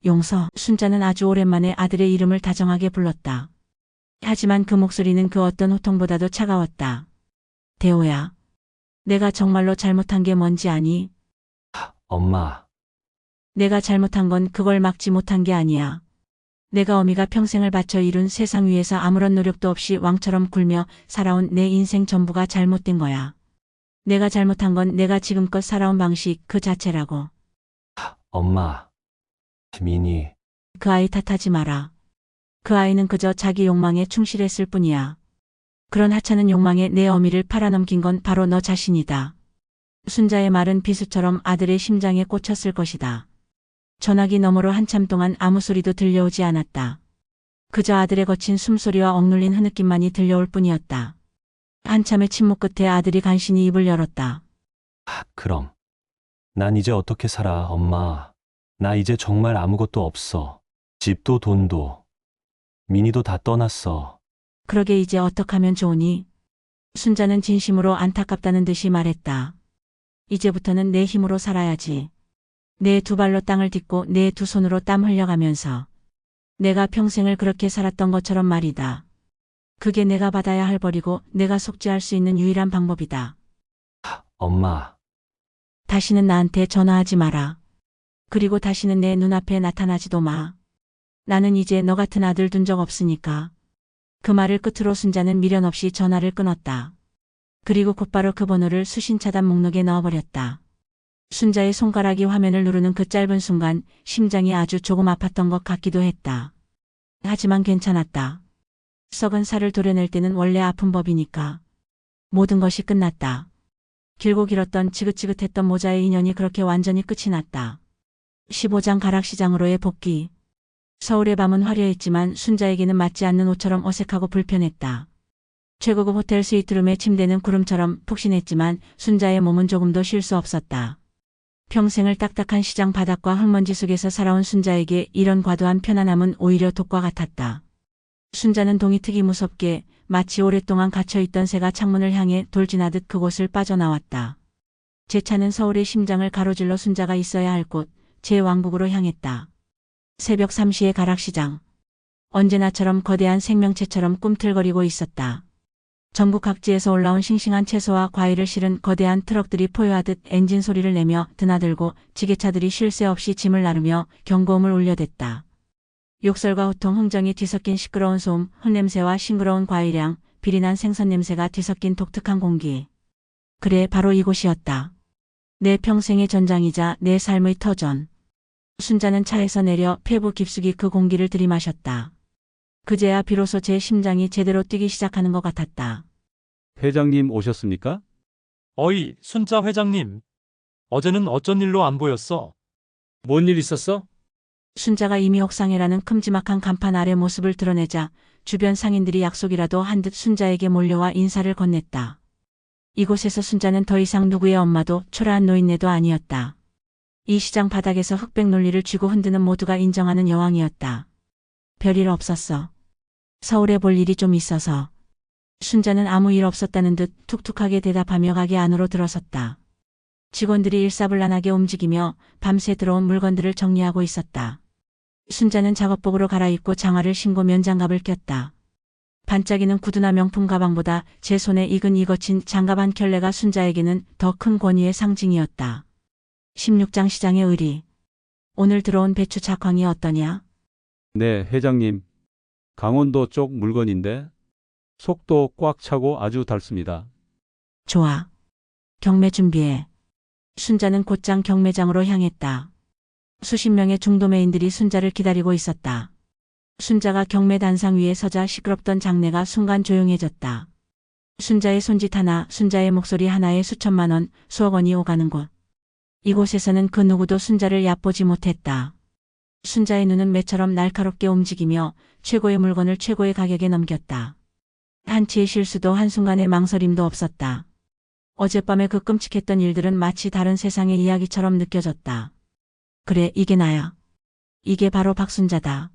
용서. 순자는 아주 오랜만에 아들의 이름을 다정하게 불렀다. 하지만 그 목소리는 그 어떤 호통보다도 차가웠다. 대호야. 내가 정말로 잘못한 게 뭔지 아니? 엄마. 내가 잘못한 건 그걸 막지 못한 게 아니야. 내가 어미가 평생을 바쳐 이룬 세상 위에서 아무런 노력도 없이 왕처럼 굴며 살아온 내 인생 전부가 잘못된 거야. 내가 잘못한 건 내가 지금껏 살아온 방식 그 자체라고. 엄마. 미니. 그 아이 탓하지 마라. 그 아이는 그저 자기 욕망에 충실했을 뿐이야. 그런 하찮은 욕망에 내 어미를 팔아넘긴 건 바로 너 자신이다. 순자의 말은 비수처럼 아들의 심장에 꽂혔을 것이다. 전화기 너머로 한참 동안 아무 소리도 들려오지 않았다. 그저 아들의 거친 숨소리와 억눌린 흐느낌만이 들려올 뿐이었다. 한참의 침묵 끝에 아들이 간신히 입을 열었다. 그럼. 난 이제 어떻게 살아, 엄마. 나 이제 정말 아무것도 없어. 집도 돈도. 민희도 다 떠났어. 그러게 이제 어떡하면 좋으니? 순자는 진심으로 안타깝다는 듯이 말했다. 이제부터는 내 힘으로 살아야지. 내 두 발로 땅을 딛고 내 두 손으로 땀 흘려가면서. 내가 평생을 그렇게 살았던 것처럼 말이다. 그게 내가 받아야 할 벌이고 내가 속죄할 수 있는 유일한 방법이다. 엄마. 다시는 나한테 전화하지 마라. 그리고 다시는 내 눈앞에 나타나지도 마. 나는 이제 너 같은 아들 둔 적 없으니까. 그 말을 끝으로 순자는 미련 없이 전화를 끊었다. 그리고 곧바로 그 번호를 수신 차단 목록에 넣어버렸다. 순자의 손가락이 화면을 누르는 그 짧은 순간 심장이 아주 조금 아팠던 것 같기도 했다. 하지만 괜찮았다. 썩은 살을 도려낼 때는 원래 아픈 법이니까. 모든 것이 끝났다. 길고 길었던 지긋지긋했던 모자의 인연이 그렇게 완전히 끝이 났다. 15장 가락시장으로의 복귀. 서울의 밤은 화려했지만 순자에게는 맞지 않는 옷처럼 어색하고 불편했다. 최고급 호텔 스위트룸의 침대는 구름처럼 푹신했지만 순자의 몸은 조금도 쉴 수 없었다. 평생을 딱딱한 시장 바닥과 흙먼지 속에서 살아온 순자에게 이런 과도한 편안함은 오히려 독과 같았다. 순자는 동이특이 무섭게 마치 오랫동안 갇혀있던 새가 창문을 향해 돌진하듯 그곳을 빠져나왔다. 제 차는 서울의 심장을 가로질러 순자가 있어야 할 곳, 제 왕국으로 향했다. 새벽 3시의 가락시장. 언제나처럼 거대한 생명체처럼 꿈틀거리고 있었다. 전국 각지에서 올라온 싱싱한 채소와 과일을 실은 거대한 트럭들이 포효하듯 엔진 소리를 내며 드나들고 지게차들이 쉴 새 없이 짐을 나르며 경고음을 울려댔다. 욕설과 호통, 흥정이 뒤섞인 시끄러운 소음, 흙냄새와 싱그러운 과일향, 비린한 생선 냄새가 뒤섞인 독특한 공기. 그래, 바로 이곳이었다. 내 평생의 전장이자 내 삶의 터전. 순자는 차에서 내려 폐부 깊숙이 그 공기를 들이마셨다. 그제야 비로소 제 심장이 제대로 뛰기 시작하는 것 같았다. 회장님 오셨습니까? 어이, 순자 회장님. 어제는 어쩐 일로 안 보였어? 뭔 일 있었어? 순자가 이미 옥상이라는 큼지막한 간판 아래 모습을 드러내자 주변 상인들이 약속이라도 한 듯 순자에게 몰려와 인사를 건넸다. 이곳에서 순자는 더 이상 누구의 엄마도 초라한 노인네도 아니었다. 이 시장 바닥에서 흑백 논리를 쥐고 흔드는 모두가 인정하는 여왕이었다. 별일 없었어. 서울에 볼 일이 좀 있어서. 순자는 아무 일 없었다는 듯 툭툭하게 대답하며 가게 안으로 들어섰다. 직원들이 일사불란하게 움직이며 밤새 들어온 물건들을 정리하고 있었다. 순자는 작업복으로 갈아입고 장화를 신고 면장갑을 꼈다. 반짝이는 구두나 명품 가방보다 제 손에 익은 이 거친 장갑 한 켤레가 순자에게는 더 큰 권위의 상징이었다. 16장 시장의 의리. 오늘 들어온 배추 작황이 어떠냐? 네, 회장님. 강원도 쪽 물건인데 속도 꽉 차고 아주 달습니다. 좋아. 경매 준비해. 순자는 곧장 경매장으로 향했다. 수십 명의 중도매인들이 순자를 기다리고 있었다. 순자가 경매 단상 위에 서자 시끄럽던 장내가 순간 조용해졌다. 순자의 손짓 하나, 순자의 목소리 하나에 수천만 원, 수억 원이 오가는 곳. 이곳에서는 그 누구도 순자를 얕보지 못했다. 순자의 눈은 매처럼 날카롭게 움직이며 최고의 물건을 최고의 가격에 넘겼다. 한치의 실수도 한순간의 망설임도 없었다. 어젯밤에 그 끔찍했던 일들은 마치 다른 세상의 이야기처럼 느껴졌다. 그래, 이게 나야. 이게 바로 박순자다.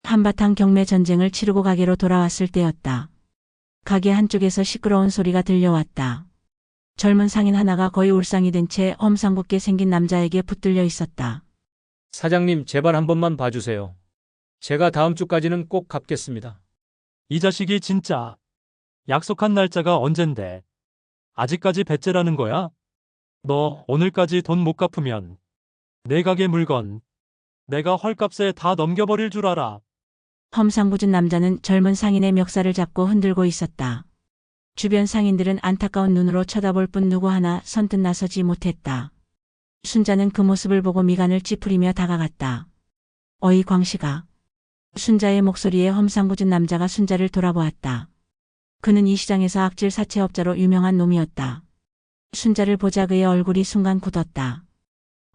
한바탕 경매 전쟁을 치르고 가게로 돌아왔을 때였다. 가게 한쪽에서 시끄러운 소리가 들려왔다. 젊은 상인 하나가 거의 울상이 된 채 험상궂게 생긴 남자에게 붙들려 있었다. 사장님, 제발 한 번만 봐주세요. 제가 다음 주까지는 꼭 갚겠습니다. 이 자식이 진짜. 약속한 날짜가 언젠데. 아직까지 배째라는 거야? 너 오늘까지 돈 못 갚으면 내 가게 물건 내가 헐값에 다 넘겨버릴 줄 알아. 험상궂은 남자는 젊은 상인의 멱살을 잡고 흔들고 있었다. 주변 상인들은 안타까운 눈으로 쳐다볼 뿐 누구 하나 선뜻 나서지 못했다. 순자는 그 모습을 보고 미간을 찌푸리며 다가갔다. 어이 광식아. 순자의 목소리에 험상궂은 남자가 순자를 돌아보았다. 그는 이 시장에서 악질 사채업자로 유명한 놈이었다. 순자를 보자 그의 얼굴이 순간 굳었다.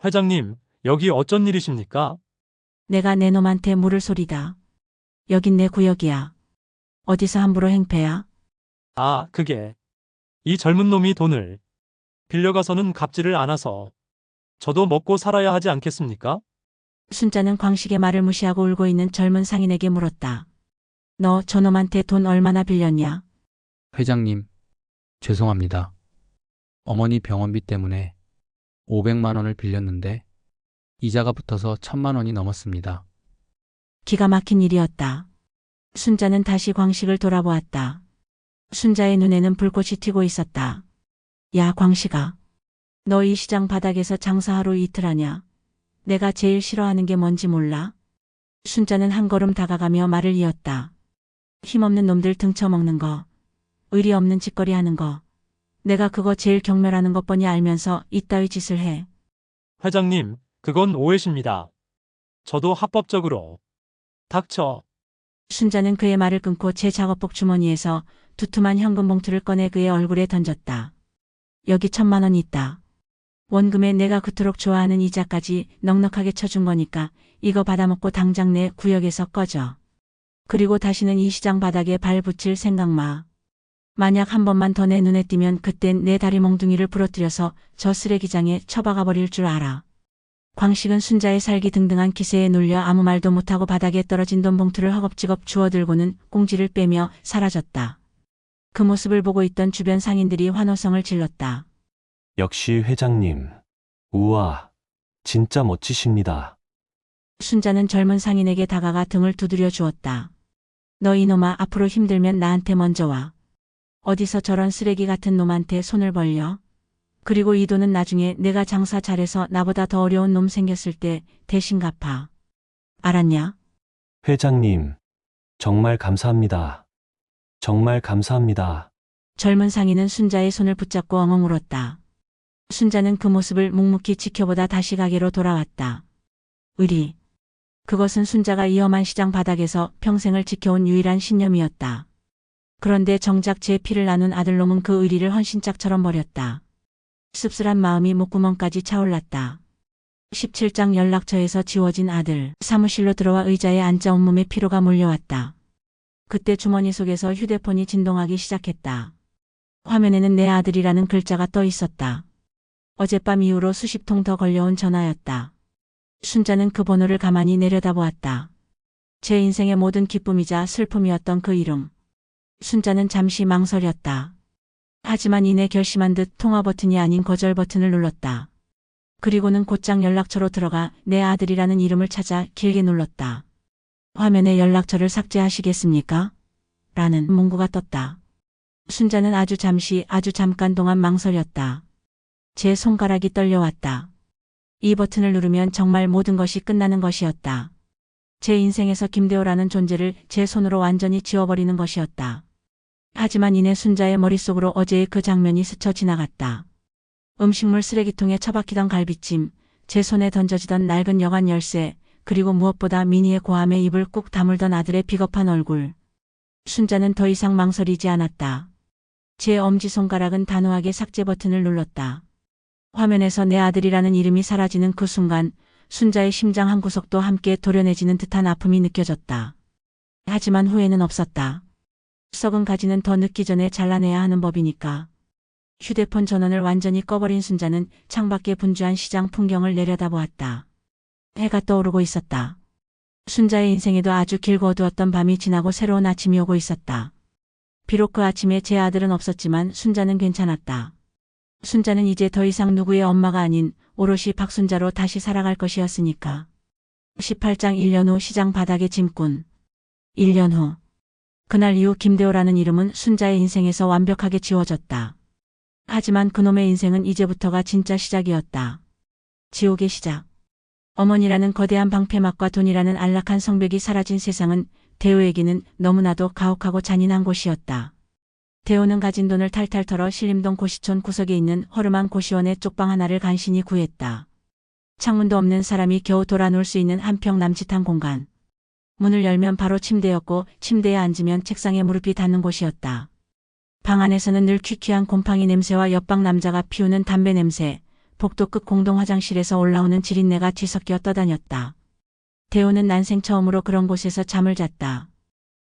회장님, 여기 어쩐 일이십니까? 내가 내 놈한테 물을 소리다. 여긴 내 구역이야. 어디서 함부로 행패야? 아, 그게. 이 젊은 놈이 돈을 빌려가서는 갚지를 않아서 저도 먹고 살아야 하지 않겠습니까? 순자는 광식의 말을 무시하고 울고 있는 젊은 상인에게 물었다. 너 저놈한테 돈 얼마나 빌렸냐? 회장님, 죄송합니다. 어머니 병원비 때문에 500만 원을 빌렸는데 이자가 붙어서 1000만 원이 넘었습니다. 기가 막힌 일이었다. 순자는 다시 광식을 돌아보았다. 순자의 눈에는 불꽃이 튀고 있었다. 야, 광식아. 너 이 시장 바닥에서 장사 하루 이틀 하냐? 내가 제일 싫어하는 게 뭔지 몰라? 순자는 한 걸음 다가가며 말을 이었다. 힘없는 놈들 등쳐먹는 거. 의리 없는 짓거리 하는 거. 내가 그거 제일 경멸하는 것 뻔히 알면서 이따위 짓을 해. 회장님, 그건 오해십니다. 저도 합법적으로. 닥쳐. 순자는 그의 말을 끊고 제 작업복 주머니에서 두툼한 현금 봉투를 꺼내 그의 얼굴에 던졌다. 여기 1000만 원 있다. 원금에 내가 그토록 좋아하는 이자까지 넉넉하게 쳐준 거니까 이거 받아먹고 당장 내 구역에서 꺼져. 그리고 다시는 이 시장 바닥에 발 붙일 생각 마. 만약 한 번만 더 내 눈에 띄면 그땐 내 다리 몽둥이를 부러뜨려서 저 쓰레기장에 처박아 버릴 줄 알아. 광식은 순자의 살기 등등한 기세에 눌려 아무 말도 못하고 바닥에 떨어진 돈 봉투를 허겁지겁 주워들고는 꽁지를 빼며 사라졌다. 그 모습을 보고 있던 주변 상인들이 환호성을 질렀다. 역시 회장님. 우와, 진짜 멋지십니다. 순자는 젊은 상인에게 다가가 등을 두드려 주었다. 너 이놈아, 앞으로 힘들면 나한테 먼저 와. 어디서 저런 쓰레기 같은 놈한테 손을 벌려? 그리고 이 돈은 나중에 내가 장사 잘해서 나보다 더 어려운 놈 생겼을 때 대신 갚아. 알았냐? 회장님, 정말 감사합니다. 정말 감사합니다. 젊은 상인은 순자의 손을 붙잡고 엉엉 울었다. 순자는 그 모습을 묵묵히 지켜보다 다시 가게로 돌아왔다. 의리. 그것은 순자가 이 험한 시장 바닥에서 평생을 지켜온 유일한 신념이었다. 그런데 정작 제 피를 나눈 아들놈은 그 의리를 헌신짝처럼 버렸다. 씁쓸한 마음이 목구멍까지 차올랐다. 17장 연락처에서 지워진 아들. 사무실로 들어와 의자에 앉아 온몸에 피로가 몰려왔다. 그때 주머니 속에서 휴대폰이 진동하기 시작했다. 화면에는 내 아들이라는 글자가 떠 있었다. 어젯밤 이후로 수십 통 더 걸려온 전화였다. 순자는 그 번호를 가만히 내려다보았다. 제 인생의 모든 기쁨이자 슬픔이었던 그 이름. 순자는 잠시 망설였다. 하지만 이내 결심한 듯 통화 버튼이 아닌 거절 버튼을 눌렀다. 그리고는 곧장 연락처로 들어가 내 아들이라는 이름을 찾아 길게 눌렀다. 화면에 연락처를 삭제하시겠습니까? 라는 문구가 떴다. 순자는 아주 잠깐 동안 망설였다. 제 손가락이 떨려왔다. 이 버튼을 누르면 정말 모든 것이 끝나는 것이었다. 제 인생에서 김대호라는 존재를 제 손으로 완전히 지워버리는 것이었다. 하지만 이내 순자의 머릿속으로 어제의 그 장면이 스쳐 지나갔다. 음식물 쓰레기통에 처박히던 갈비찜, 제 손에 던져지던 낡은 여관 열쇠, 그리고 무엇보다 미니의 고함에 입을 꾹 다물던 아들의 비겁한 얼굴. 순자는 더 이상 망설이지 않았다. 제 엄지손가락은 단호하게 삭제 버튼을 눌렀다. 화면에서 내 아들이라는 이름이 사라지는 그 순간 순자의 심장 한 구석도 함께 도려내지는 듯한 아픔이 느껴졌다. 하지만 후회는 없었다. 썩은 가지는 더 늦기 전에 잘라내야 하는 법이니까. 휴대폰 전원을 완전히 꺼버린 순자는 창밖에 분주한 시장 풍경을 내려다보았다. 해가 떠오르고 있었다. 순자의 인생에도 아주 길고 어두웠던 밤이 지나고 새로운 아침이 오고 있었다. 비록 그 아침에 제 아들은 없었지만 순자는 괜찮았다. 순자는 이제 더 이상 누구의 엄마가 아닌 오롯이 박순자로 다시 살아갈 것이었으니까. 18장 1년 후 시장 바닥의 짐꾼. 1년 후. 그날 이후 김대호라는 이름은 순자의 인생에서 완벽하게 지워졌다. 하지만 그놈의 인생은 이제부터가 진짜 시작이었다. 지옥의 시작. 어머니라는 거대한 방패막과 돈이라는 안락한 성벽이 사라진 세상은 대호에게는 너무나도 가혹하고 잔인한 곳이었다. 대호는 가진 돈을 탈탈 털어 신림동 고시촌 구석에 있는 허름한 고시원의 쪽방 하나를 간신히 구했다. 창문도 없는 사람이 겨우 돌아 누울 수 있는 한평 남짓한 공간. 문을 열면 바로 침대였고 침대에 앉으면 책상에 무릎이 닿는 곳이었다. 방 안에서는 늘 퀴퀴한 곰팡이 냄새와 옆방 남자가 피우는 담배 냄새, 복도 끝 공동 화장실에서 올라오는 지린내가 뒤섞여 떠다녔다. 대호는 난생 처음으로 그런 곳에서 잠을 잤다.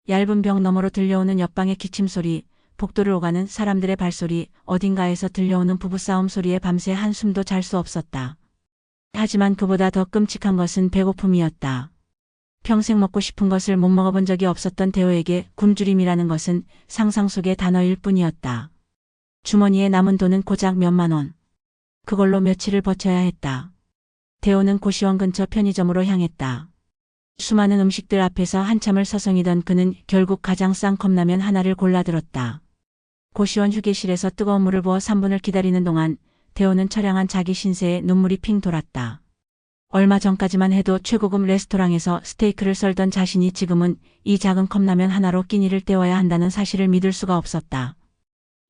얇은 벽 너머로 들려오는 옆방의 기침 소리, 복도를 오가는 사람들의 발소리, 어딘가에서 들려오는 부부싸움 소리에 밤새 한숨도 잘 수 없었다. 하지만 그보다 더 끔찍한 것은 배고픔이었다. 평생 먹고 싶은 것을 못 먹어본 적이 없었던 대호에게 굶주림이라는 것은 상상 속의 단어일 뿐이었다. 주머니에 남은 돈은 고작 몇만 원. 그걸로 며칠을 버텨야 했다. 대호는 고시원 근처 편의점으로 향했다. 수많은 음식들 앞에서 한참을 서성이던 그는 결국 가장 싼 컵라면 하나를 골라 들었다. 고시원 휴게실에서 뜨거운 물을 부어 3분을 기다리는 동안 대호는 처량한 자기 신세에 눈물이 핑 돌았다. 얼마 전까지만 해도 최고급 레스토랑에서 스테이크를 썰던 자신이 지금은 이 작은 컵라면 하나로 끼니를 때워야 한다는 사실을 믿을 수가 없었다.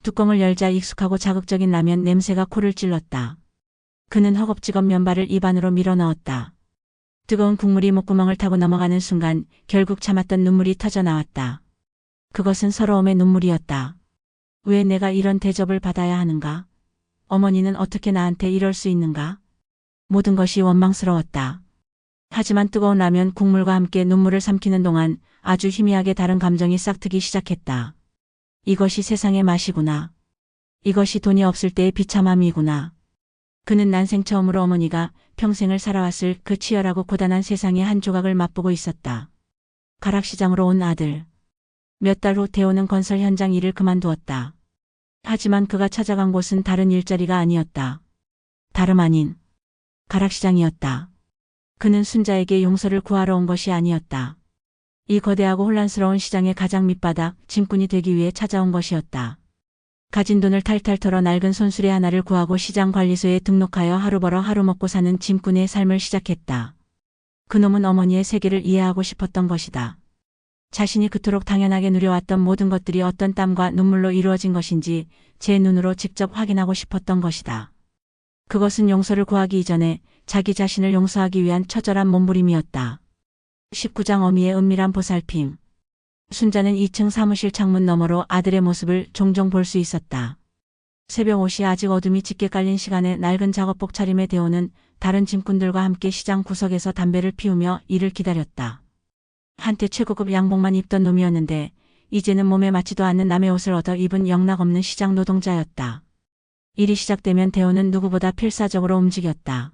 뚜껑을 열자 익숙하고 자극적인 라면 냄새가 코를 찔렀다. 그는 허겁지겁 면발을 입안으로 밀어 넣었다. 뜨거운 국물이 목구멍을 타고 넘어가는 순간 결국 참았던 눈물이 터져 나왔다. 그것은 서러움의 눈물이었다. 왜 내가 이런 대접을 받아야 하는가? 어머니는 어떻게 나한테 이럴 수 있는가? 모든 것이 원망스러웠다. 하지만 뜨거운 라면 국물과 함께 눈물을 삼키는 동안 아주 희미하게 다른 감정이 싹트기 시작했다. 이것이 세상의 맛이구나. 이것이 돈이 없을 때의 비참함이구나. 그는 난생 처음으로 어머니가 평생을 살아왔을 그 치열하고 고단한 세상의 한 조각을 맛보고 있었다. 가락시장으로 온 아들. 몇 달 후 대호는 건설 현장 일을 그만두었다. 하지만 그가 찾아간 곳은 다른 일자리가 아니었다. 다름 아닌 가락시장이었다. 그는 순자에게 용서를 구하러 온 것이 아니었다. 이 거대하고 혼란스러운 시장의 가장 밑바닥 짐꾼이 되기 위해 찾아온 것이었다. 가진 돈을 탈탈 털어 낡은 손수레 하나를 구하고 시장 관리소에 등록하여 하루 벌어 하루 먹고 사는 짐꾼의 삶을 시작했다. 그놈은 어머니의 세계를 이해하고 싶었던 것이다. 자신이 그토록 당연하게 누려왔던 모든 것들이 어떤 땀과 눈물로 이루어진 것인지 제 눈으로 직접 확인하고 싶었던 것이다. 그것은 용서를 구하기 이전에 자기 자신을 용서하기 위한 처절한 몸부림이었다. 19장 어미의 은밀한 보살핌. 순자는 2층 사무실 창문 너머로 아들의 모습을 종종 볼 수 있었다. 새벽 5시 아직 어둠이 짙게 깔린 시간에 낡은 작업복 차림의 대호는 다른 짐꾼들과 함께 시장 구석에서 담배를 피우며 이를 기다렸다. 한때 최고급 양복만 입던 놈이었는데 이제는 몸에 맞지도 않는 남의 옷을 얻어 입은 영락없는 시장 노동자였다. 일이 시작되면 대호는 누구보다 필사적으로 움직였다.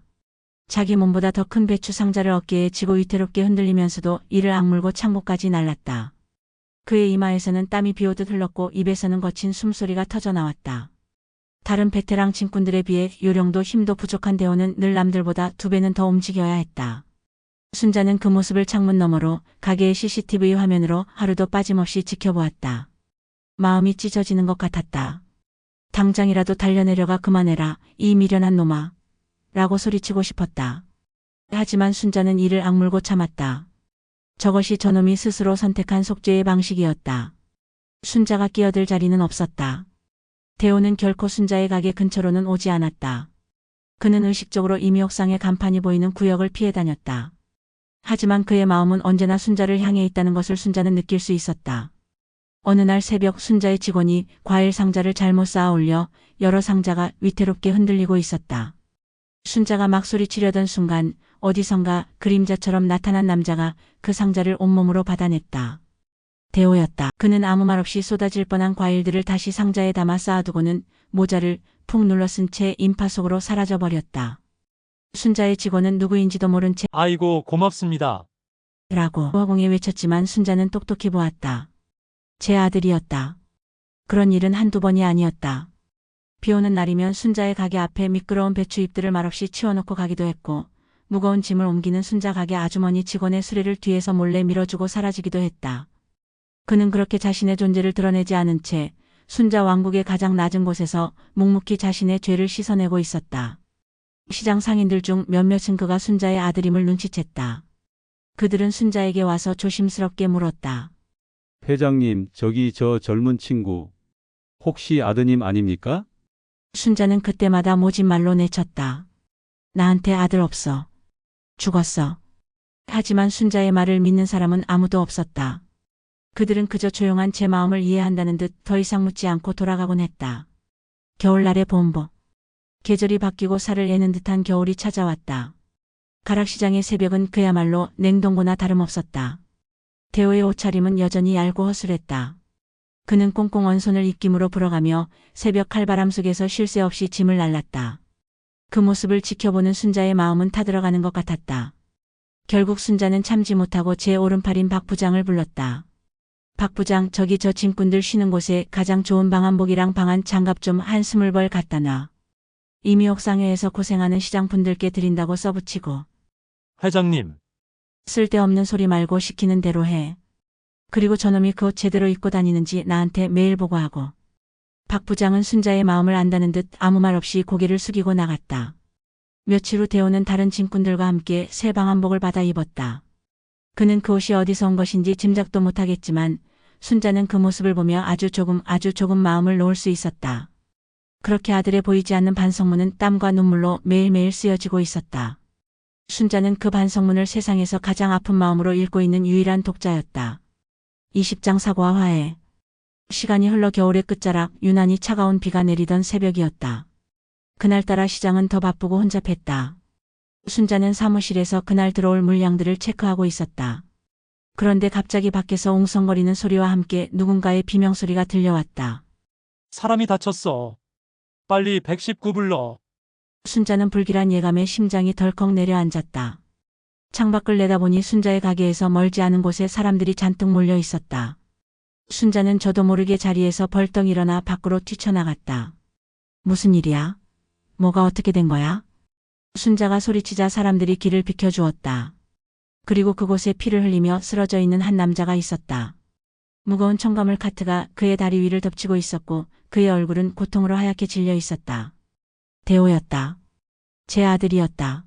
자기 몸보다 더 큰 배추 상자를 어깨에 지고 위태롭게 흔들리면서도 이를 악물고 창고까지 날랐다. 그의 이마에서는 땀이 비오듯 흘렀고 입에서는 거친 숨소리가 터져 나왔다. 다른 베테랑 짐꾼들에 비해 요령도 힘도 부족한 대호는 늘 남들보다 2배는 더 움직여야 했다. 순자는 그 모습을 창문 너머로 가게의 CCTV 화면으로 하루도 빠짐없이 지켜보았다. 마음이 찢어지는 것 같았다. 당장이라도 달려내려가 그만해라, 이 미련한 놈아. 라고 소리치고 싶었다. 하지만 순자는 이를 악물고 참았다. 저것이 저놈이 스스로 선택한 속죄의 방식이었다. 순자가 끼어들 자리는 없었다. 대호는 결코 순자의 가게 근처로는 오지 않았다. 그는 의식적으로 임의옥상의 간판이 보이는 구역을 피해 다녔다. 하지만 그의 마음은 언제나 순자를 향해 있다는 것을 순자는 느낄 수 있었다. 어느 날 새벽 순자의 직원이 과일 상자를 잘못 쌓아 올려 여러 상자가 위태롭게 흔들리고 있었다. 순자가 막 소리치려던 순간 어디선가 그림자처럼 나타난 남자가 그 상자를 온몸으로 받아냈다. 대호였다. 그는 아무 말 없이 쏟아질 뻔한 과일들을 다시 상자에 담아 쌓아두고는 모자를 푹 눌러 쓴 채 인파 속으로 사라져버렸다. 순자의 직원은 누구인지도 모른 채 아이고, 고맙습니다. 라고 허공에 외쳤지만 순자는 똑똑히 보았다. 제 아들이었다. 그런 일은 한두 번이 아니었다. 비오는 날이면 순자의 가게 앞에 미끄러운 배추 잎들을 말없이 치워놓고 가기도 했고 무거운 짐을 옮기는 순자 가게 아주머니 직원의 수레를 뒤에서 몰래 밀어주고 사라지기도 했다. 그는 그렇게 자신의 존재를 드러내지 않은 채 순자 왕국의 가장 낮은 곳에서 묵묵히 자신의 죄를 씻어내고 있었다. 시장 상인들 중 몇몇은 그가 순자의 아들임을 눈치챘다. 그들은 순자에게 와서 조심스럽게 물었다. 회장님, 저기 저 젊은 친구 혹시 아드님 아닙니까? 순자는 그때마다 모진 말로 내쳤다. 나한테 아들 없어. 죽었어. 하지만 순자의 말을 믿는 사람은 아무도 없었다. 그들은 그저 조용한 제 마음을 이해한다는 듯 더 이상 묻지 않고 돌아가곤 했다. 겨울날의 봄보. 계절이 바뀌고 살을 애는 듯한 겨울이 찾아왔다. 가락시장의 새벽은 그야말로 냉동고나 다름없었다. 대호의 옷차림은 여전히 얇고 허술했다. 그는 꽁꽁 언 손을 입김으로 불어가며 새벽 칼바람 속에서 쉴 새 없이 짐을 날랐다. 그 모습을 지켜보는 순자의 마음은 타들어가는 것 같았다. 결국 순자는 참지 못하고 제 오른팔인 박 부장을 불렀다. 박 부장, 저기 저 짐꾼들 쉬는 곳에 가장 좋은 방한복이랑 방한 장갑 좀 한 20벌 갖다 놔. 이미 옥상회에서 고생하는 시장분들께 드린다고 써붙이고. 회장님, 쓸데없는 소리 말고 시키는 대로 해. 그리고 저놈이 그 옷 제대로 입고 다니는지 나한테 매일 보고하고. 박 부장은 순자의 마음을 안다는 듯 아무 말 없이 고개를 숙이고 나갔다. 며칠 후 대호는 다른 짐꾼들과 함께 새 방한복을 받아 입었다. 그는 그 옷이 어디서 온 것인지 짐작도 못하겠지만 순자는 그 모습을 보며 아주 조금 마음을 놓을 수 있었다. 그렇게 아들의 보이지 않는 반성문은 땀과 눈물로 매일매일 쓰여지고 있었다. 순자는 그 반성문을 세상에서 가장 아픈 마음으로 읽고 있는 유일한 독자였다. 20장 사고와 화해. 시간이 흘러 겨울의 끝자락 유난히 차가운 비가 내리던 새벽이었다. 그날따라 시장은 더 바쁘고 혼잡했다. 순자는 사무실에서 그날 들어올 물량들을 체크하고 있었다. 그런데 갑자기 밖에서 웅성거리는 소리와 함께 누군가의 비명소리가 들려왔다. 사람이 다쳤어. 빨리 119 불러. 순자는 불길한 예감에 심장이 덜컥 내려앉았다. 창밖을 내다보니 순자의 가게에서 멀지 않은 곳에 사람들이 잔뜩 몰려 있었다. 순자는 저도 모르게 자리에서 벌떡 일어나 밖으로 뛰쳐나갔다. 무슨 일이야? 뭐가 어떻게 된 거야? 순자가 소리치자 사람들이 길을 비켜주었다. 그리고 그곳에 피를 흘리며 쓰러져 있는 한 남자가 있었다. 무거운 청가물 카트가 그의 다리 위를 덮치고 있었고 그의 얼굴은 고통으로 하얗게 질려 있었다. 대호였다. 제 아들이었다.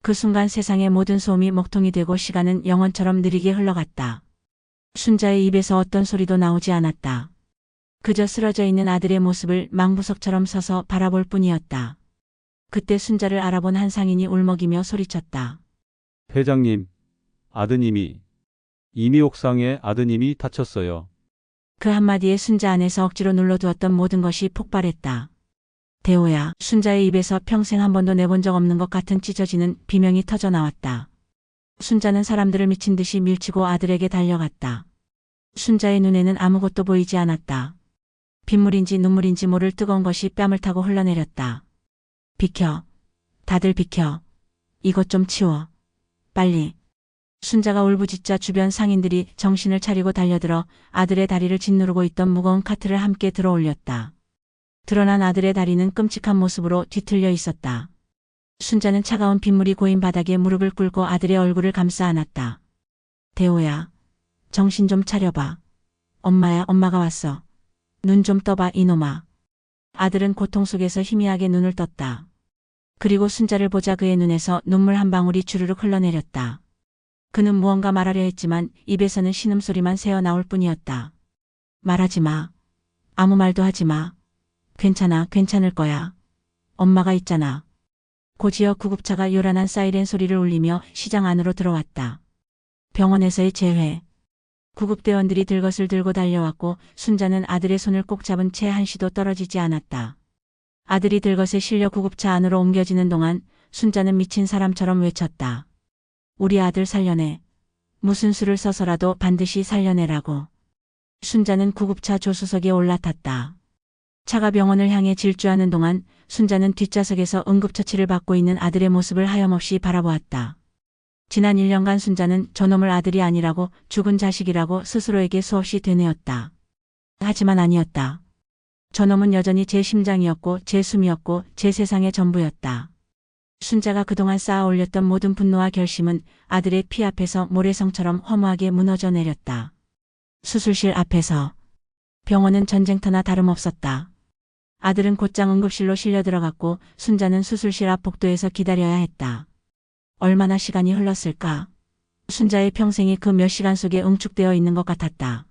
그 순간 세상의 모든 소음이 먹통이 되고 시간은 영원처럼 느리게 흘러갔다. 순자의 입에서 어떤 소리도 나오지 않았다. 그저 쓰러져 있는 아들의 모습을 망부석처럼 서서 바라볼 뿐이었다. 그때 순자를 알아본 한 상인이 울먹이며 소리쳤다. 회장님, 아드님이 이미 옥상에 아드님이 다쳤어요. 그 한마디에 순자 안에서 억지로 눌러두었던 모든 것이 폭발했다. 대호야. 순자의 입에서 평생 한 번도 내본 적 없는 것 같은 찢어지는 비명이 터져 나왔다. 순자는 사람들을 미친 듯이 밀치고 아들에게 달려갔다. 순자의 눈에는 아무것도 보이지 않았다. 빗물인지 눈물인지 모를 뜨거운 것이 뺨을 타고 흘러내렸다. 비켜. 다들 비켜. 이것 좀 치워. 빨리. 순자가 울부짖자 주변 상인들이 정신을 차리고 달려들어 아들의 다리를 짓누르고 있던 무거운 카트를 함께 들어 올렸다. 드러난 아들의 다리는 끔찍한 모습으로 뒤틀려 있었다. 순자는 차가운 빗물이 고인 바닥에 무릎을 꿇고 아들의 얼굴을 감싸 안았다. 대호야. 정신 좀 차려봐. 엄마야, 엄마가 왔어. 눈 좀 떠봐, 이놈아. 아들은 고통 속에서 희미하게 눈을 떴다. 그리고 순자를 보자 그의 눈에서 눈물 한 방울이 주르륵 흘러내렸다. 그는 무언가 말하려 했지만 입에서는 신음소리만 새어나올 뿐이었다. 말하지 마. 아무 말도 하지 마. 괜찮아, 괜찮을 거야. 엄마가 있잖아. 고지어 구급차가 요란한 사이렌 소리를 울리며 시장 안으로 들어왔다. 병원에서의 재회. 구급대원들이 들것을 들고 달려왔고 순자는 아들의 손을 꼭 잡은 채 한시도 떨어지지 않았다. 아들이 들것에 실려 구급차 안으로 옮겨지는 동안 순자는 미친 사람처럼 외쳤다. 우리 아들 살려내. 무슨 수를 써서라도 반드시 살려내라고. 순자는 구급차 조수석에 올라탔다. 차가 병원을 향해 질주하는 동안 순자는 뒷좌석에서 응급처치를 받고 있는 아들의 모습을 하염없이 바라보았다. 지난 1년간 순자는 저놈을 아들이 아니라고 죽은 자식이라고 스스로에게 수없이 되뇌었다. 하지만 아니었다. 저놈은 여전히 제 심장이었고 제 숨이었고 제 세상의 전부였다. 순자가 그동안 쌓아 올렸던 모든 분노와 결심은 아들의 피 앞에서 모래성처럼 허무하게 무너져 내렸다. 수술실 앞에서. 병원은 전쟁터나 다름없었다. 아들은 곧장 응급실로 실려 들어갔고 순자는 수술실 앞 복도에서 기다려야 했다. 얼마나 시간이 흘렀을까? 순자의 평생이 그 몇 시간 속에 응축되어 있는 것 같았다.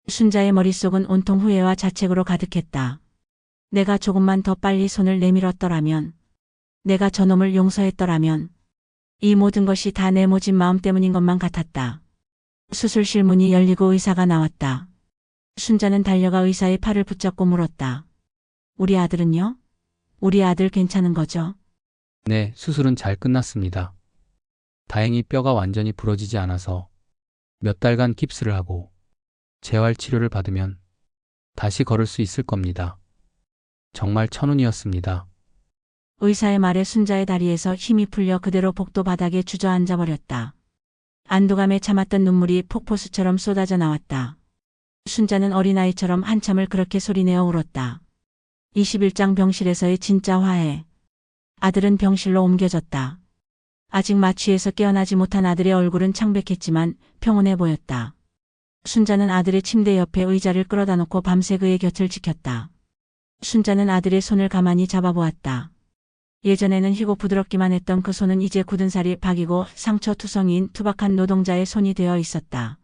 순자의 머릿속은 온통 후회와 자책으로 가득했다. 내가 조금만 더 빨리 손을 내밀었더라면, 내가 저놈을 용서했더라면, 이 모든 것이 다 내 모진 마음 때문인 것만 같았다. 수술실 문이 열리고 의사가 나왔다. 순자는 달려가 의사의 팔을 붙잡고 물었다. 우리 아들은요? 우리 아들 괜찮은 거죠? 네, 수술은 잘 끝났습니다. 다행히 뼈가 완전히 부러지지 않아서 몇 달간 깁스를 하고 재활 치료를 받으면 다시 걸을 수 있을 겁니다. 정말 천운이었습니다. 의사의 말에 순자의 다리에서 힘이 풀려 그대로 복도 바닥에 주저앉아 버렸다. 안도감에 참았던 눈물이 폭포수처럼 쏟아져 나왔다. 순자는 어린아이처럼 한참을 그렇게 소리내어 울었다. 21장 병실에서의 진짜 화해. 아들은 병실로 옮겨졌다. 아직 마취에서 깨어나지 못한 아들의 얼굴은 창백했지만 평온해 보였다. 순자는 아들의 침대 옆에 의자를 끌어다 놓고 밤새 그의 곁을 지켰다. 순자는 아들의 손을 가만히 잡아보았다. 예전에는 희고 부드럽기만 했던 그 손은 이제 굳은 살이 박이고 상처투성이인 투박한 노동자의 손이 되어 있었다.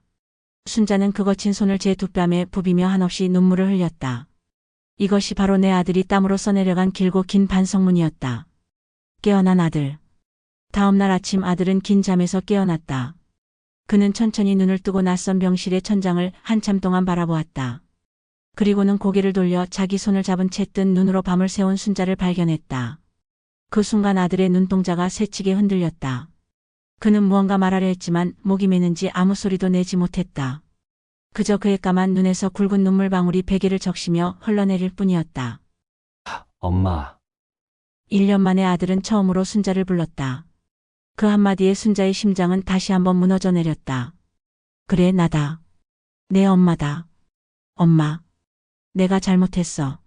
순자는 그 거친 손을 제 두 뺨에 부비며 한없이 눈물을 흘렸다. 이것이 바로 내 아들이 땀으로 써내려간 길고 긴 반성문이었다. 깨어난 아들. 다음 날 아침 아들은 긴 잠에서 깨어났다. 그는 천천히 눈을 뜨고 낯선 병실의 천장을 한참 동안 바라보았다. 그리고는 고개를 돌려 자기 손을 잡은 채 뜬 눈으로 밤을 새운 순자를 발견했다. 그 순간 아들의 눈동자가 새치게 흔들렸다. 그는 무언가 말하려 했지만 목이 메는지 아무 소리도 내지 못했다. 그저 그의 까만 눈에서 굵은 눈물방울이 베개를 적시며 흘러내릴 뿐이었다. 엄마. 1년 만에 아들은 처음으로 순자를 불렀다. 그 한마디에 순자의 심장은 다시 한번 무너져 내렸다. 그래, 나다. 내 엄마다. 엄마. 내가 잘못했어.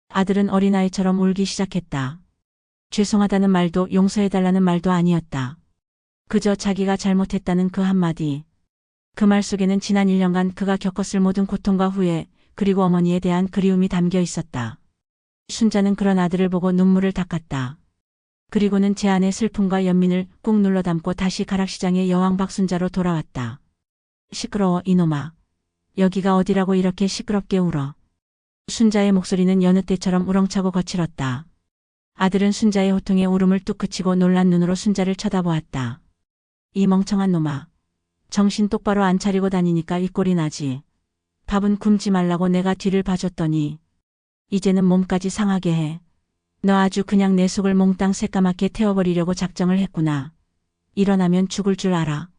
아들은 어린아이처럼 울기 시작했다. 죄송하다는 말도 용서해달라는 말도 아니었다. 그저 자기가 잘못했다는 그 한마디. 그 말 속에는 지난 1년간 그가 겪었을 모든 고통과 후회, 그리고 어머니에 대한 그리움이 담겨 있었다. 순자는 그런 아들을 보고 눈물을 닦았다. 그리고는 제 안의 슬픔과 연민을 꾹 눌러 담고 다시 가락시장의 여왕 박순자로 돌아왔다. 시끄러워, 이놈아. 여기가 어디라고 이렇게 시끄럽게 울어. 순자의 목소리는 여느 때처럼 우렁차고 거칠었다. 아들은 순자의 호통에 울음을 뚝 그치고 놀란 눈으로 순자를 쳐다보았다. 이 멍청한 놈아. 정신 똑바로 안 차리고 다니니까 이 꼴이 나지. 밥은 굶지 말라고 내가 뒤를 봐줬더니 이제는 몸까지 상하게 해. 너 아주 그냥 내 속을 몽땅 새까맣게 태워버리려고 작정을 했구나. 일어나면 죽을 줄 알아.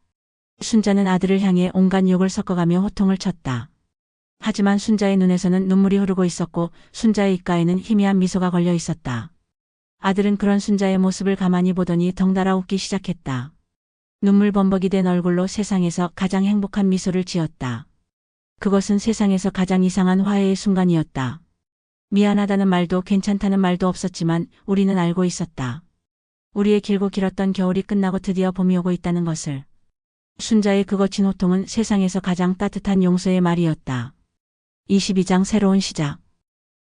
순자는 아들을 향해 온갖 욕을 섞어가며 호통을 쳤다. 하지만 순자의 눈에서는 눈물이 흐르고 있었고 순자의 입가에는 희미한 미소가 걸려 있었다. 아들은 그런 순자의 모습을 가만히 보더니 덩달아 웃기 시작했다. 눈물 범벅이 된 얼굴로 세상에서 가장 행복한 미소를 지었다. 그것은 세상에서 가장 이상한 화해의 순간이었다. 미안하다는 말도 괜찮다는 말도 없었지만 우리는 알고 있었다. 우리의 길고 길었던 겨울이 끝나고 드디어 봄이 오고 있다는 것을. 순자의 그 거친 호통은 세상에서 가장 따뜻한 용서의 말이었다. 22장 새로운 시작.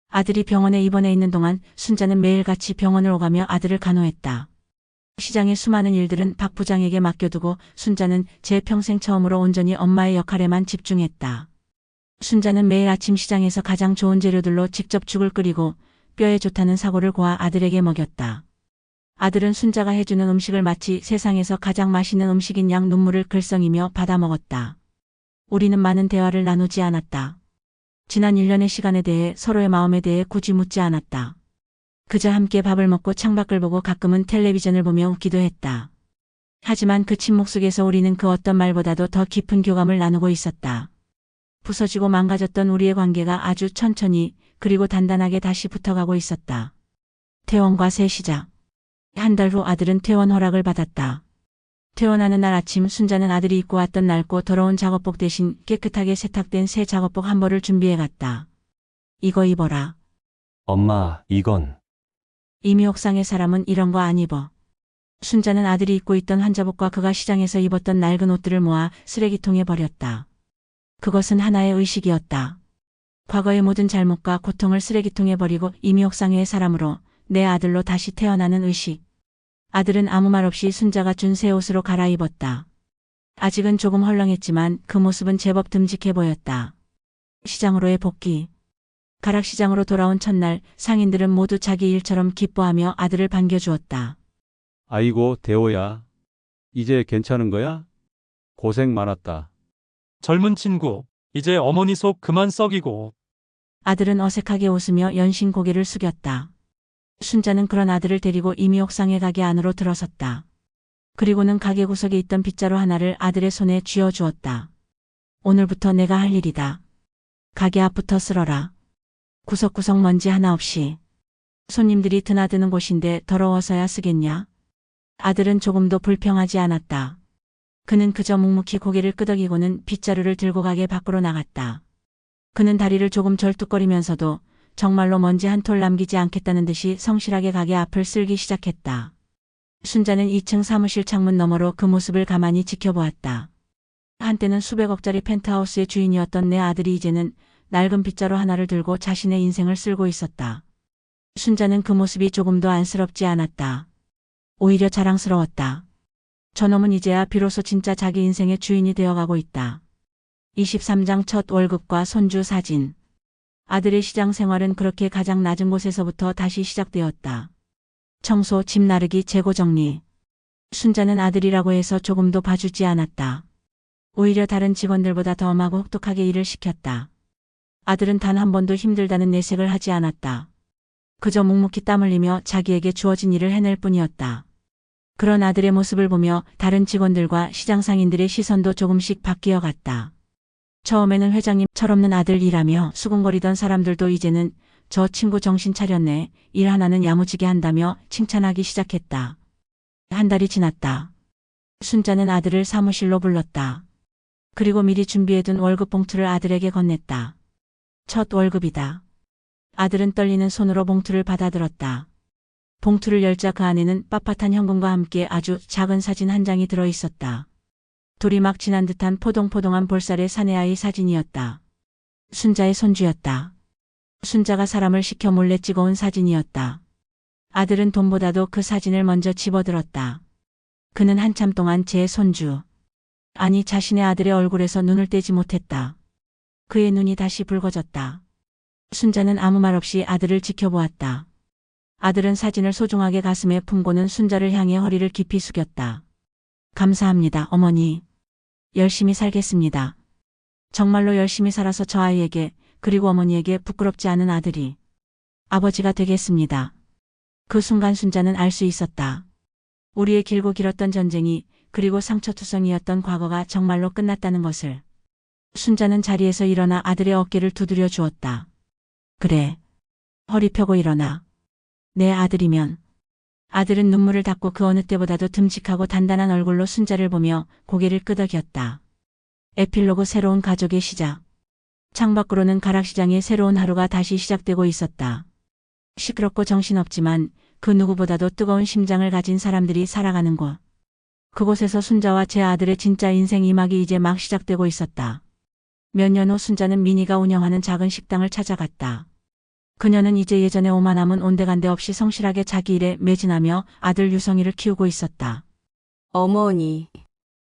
아들이 병원에 입원해 있는 동안 순자는 매일같이 병원을 오가며 아들을 간호했다. 시장의 수많은 일들은 박 부장에게 맡겨두고 순자는 제 평생 처음으로 온전히 엄마의 역할에만 집중했다. 순자는 매일 아침 시장에서 가장 좋은 재료들로 직접 죽을 끓이고 뼈에 좋다는 사고를 고아 아들에게 먹였다. 아들은 순자가 해주는 음식을 마치 세상에서 가장 맛있는 음식인 양 눈물을 글썽이며 받아 먹었다. 우리는 많은 대화를 나누지 않았다. 지난 1년의 시간에 대해 서로의 마음에 대해 굳이 묻지 않았다. 그저 함께 밥을 먹고 창밖을 보고 가끔은 텔레비전을 보며 웃기도 했다. 하지만 그 침묵 속에서 우리는 그 어떤 말보다도 더 깊은 교감을 나누고 있었다. 부서지고 망가졌던 우리의 관계가 아주 천천히 그리고 단단하게 다시 붙어가고 있었다. 퇴원과 새 시작. 한 달 후 아들은 퇴원 허락을 받았다. 퇴원하는 날 아침 순자는 아들이 입고 왔던 낡고 더러운 작업복 대신 깨끗하게 세탁된 새 작업복 한 벌을 준비해 갔다. 이거 입어라. 엄마, 이건. 이미 옥상의 사람은 이런 거 안 입어. 순자는 아들이 입고 있던 환자복과 그가 시장에서 입었던 낡은 옷들을 모아 쓰레기통에 버렸다. 그것은 하나의 의식이었다. 과거의 모든 잘못과 고통을 쓰레기통에 버리고 이미 옥상의 사람으로 내 아들로 다시 태어나는 의식. 아들은 아무 말 없이 순자가 준 새 옷으로 갈아입었다. 아직은 조금 헐렁했지만 그 모습은 제법 듬직해 보였다. 시장으로의 복귀. 가락시장으로 돌아온 첫날 상인들은 모두 자기 일처럼 기뻐하며 아들을 반겨주었다. 아이고, 대호야. 이제 괜찮은 거야? 고생 많았다. 젊은 친구, 이제 어머니 속 그만 썩이고. 아들은 어색하게 웃으며 연신 고개를 숙였다. 순자는 그런 아들을 데리고 이미 옥상의 가게 안으로 들어섰다. 그리고는 가게 구석에 있던 빗자루 하나를 아들의 손에 쥐어 주었다. 오늘부터 내가 할 일이다. 가게 앞부터 쓸어라. 구석구석 먼지 하나 없이. 손님들이 드나드는 곳인데 더러워서야 쓰겠냐? 아들은 조금도 불평하지 않았다. 그는 그저 묵묵히 고개를 끄덕이고는 빗자루를 들고 가게 밖으로 나갔다. 그는 다리를 조금 절뚝거리면서도 정말로 먼지 한 톨 남기지 않겠다는 듯이 성실하게 가게 앞을 쓸기 시작했다. 순자는 2층 사무실 창문 너머로 그 모습을 가만히 지켜보았다. 한때는 수백억짜리 펜트하우스의 주인이었던 내 아들이 이제는 낡은 빗자루 하나를 들고 자신의 인생을 쓸고 있었다. 순자는 그 모습이 조금도 안쓰럽지 않았다. 오히려 자랑스러웠다. 저놈은 이제야 비로소 진짜 자기 인생의 주인이 되어가고 있다. 23장 첫 월급과 손주 사진. 아들의 시장 생활은 그렇게 가장 낮은 곳에서부터 다시 시작되었다. 청소, 집 나르기, 재고 정리. 순자는 아들이라고 해서 조금도 봐주지 않았다. 오히려 다른 직원들보다 더 엄하고 혹독하게 일을 시켰다. 아들은 단 한 번도 힘들다는 내색을 하지 않았다. 그저 묵묵히 땀 흘리며 자기에게 주어진 일을 해낼 뿐이었다. 그런 아들의 모습을 보며 다른 직원들과 시장 상인들의 시선도 조금씩 바뀌어 갔다. 처음에는 회장님 철없는 아들이라며 수군거리던 사람들도 이제는 저 친구 정신 차렸네, 일 하나는 야무지게 한다며 칭찬하기 시작했다. 한 달이 지났다. 순자는 아들을 사무실로 불렀다. 그리고 미리 준비해둔 월급 봉투를 아들에게 건넸다. 첫 월급이다. 아들은 떨리는 손으로 봉투를 받아들었다. 봉투를 열자 그 안에는 빳빳한 현금과 함께 아주 작은 사진 한 장이 들어 있었다. 돌이 막 지난 듯한 포동포동한 볼살의 사내아이 사진이었다. 순자의 손주였다. 순자가 사람을 시켜 몰래 찍어온 사진이었다. 아들은 돈보다도 그 사진을 먼저 집어들었다. 그는 한참 동안 제 손주, 아니 자신의 아들의 얼굴에서 눈을 떼지 못했다. 그의 눈이 다시 붉어졌다. 순자는 아무 말 없이 아들을 지켜보았다. 아들은 사진을 소중하게 가슴에 품고는 순자를 향해 허리를 깊이 숙였다. 감사합니다, 어머니. 열심히 살겠습니다. 정말로 열심히 살아서 저 아이에게 그리고 어머니에게 부끄럽지 않은 아들이 아버지가 되겠습니다. 그 순간 순자는 알 수 있었다. 우리의 길고 길었던 전쟁이 그리고 상처투성이었던 과거가 정말로 끝났다는 것을. 순자는 자리에서 일어나 아들의 어깨를 두드려 주었다. 그래. 허리 펴고 일어나. 내 아들이면. 아들은 눈물을 닦고 그 어느 때보다도 듬직하고 단단한 얼굴로 순자를 보며 고개를 끄덕였다. 에필로그 새로운 가족의 시작. 창밖으로는 가락시장의 새로운 하루가 다시 시작되고 있었다. 시끄럽고 정신없지만 그 누구보다도 뜨거운 심장을 가진 사람들이 살아가는 곳. 그곳에서 순자와 제 아들의 진짜 인생 2막이 이제 막 시작되고 있었다. 몇 년 후 순자는 민희가 운영하는 작은 식당을 찾아갔다. 그녀는 이제 예전의 오만함은 온데간데 없이 성실하게 자기 일에 매진하며 아들 유성이를 키우고 있었다. 어머니,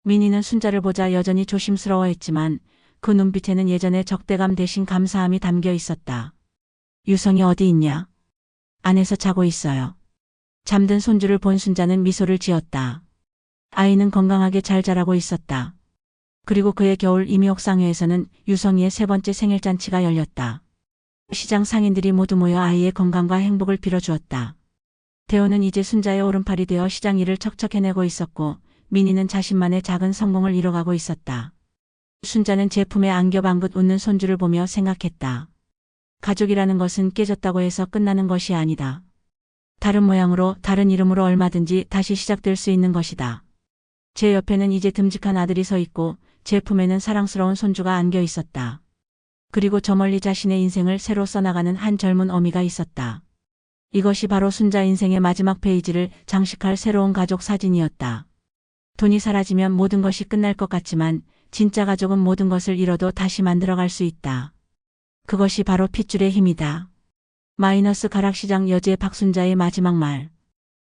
민희는 순자를 보자 여전히 조심스러워했지만 그 눈빛에는 예전의 적대감 대신 감사함이 담겨 있었다. 유성이 어디 있냐? 안에서 자고 있어요. 잠든 손주를 본 순자는 미소를 지었다. 아이는 건강하게 잘 자라고 있었다. 그리고 그의 겨울 임의옥상회에서는 유성이의 세 번째 생일잔치가 열렸다. 시장 상인들이 모두 모여 아이의 건강과 행복을 빌어주었다. 대호는 이제 순자의 오른팔이 되어 시장 일을 척척 해내고 있었고 민희는 자신만의 작은 성공을 이뤄가고 있었다. 순자는 제품에 안겨방긋 웃는 손주를 보며 생각했다. 가족이라는 것은 깨졌다고 해서 끝나는 것이 아니다. 다른 모양으로 다른 이름으로 얼마든지 다시 시작될 수 있는 것이다. 제 옆에는 이제 듬직한 아들이 서 있고 제 품에는 사랑스러운 손주가 안겨 있었다. 그리고 저 멀리 자신의 인생을 새로 써나가는 한 젊은 어미가 있었다. 이것이 바로 순자 인생의 마지막 페이지를 장식할 새로운 가족 사진이었다. 돈이 사라지면 모든 것이 끝날 것 같지만 진짜 가족은 모든 것을 잃어도 다시 만들어갈 수 있다. 그것이 바로 핏줄의 힘이다. 마이너스 가락시장 여제 박순자의 마지막 말.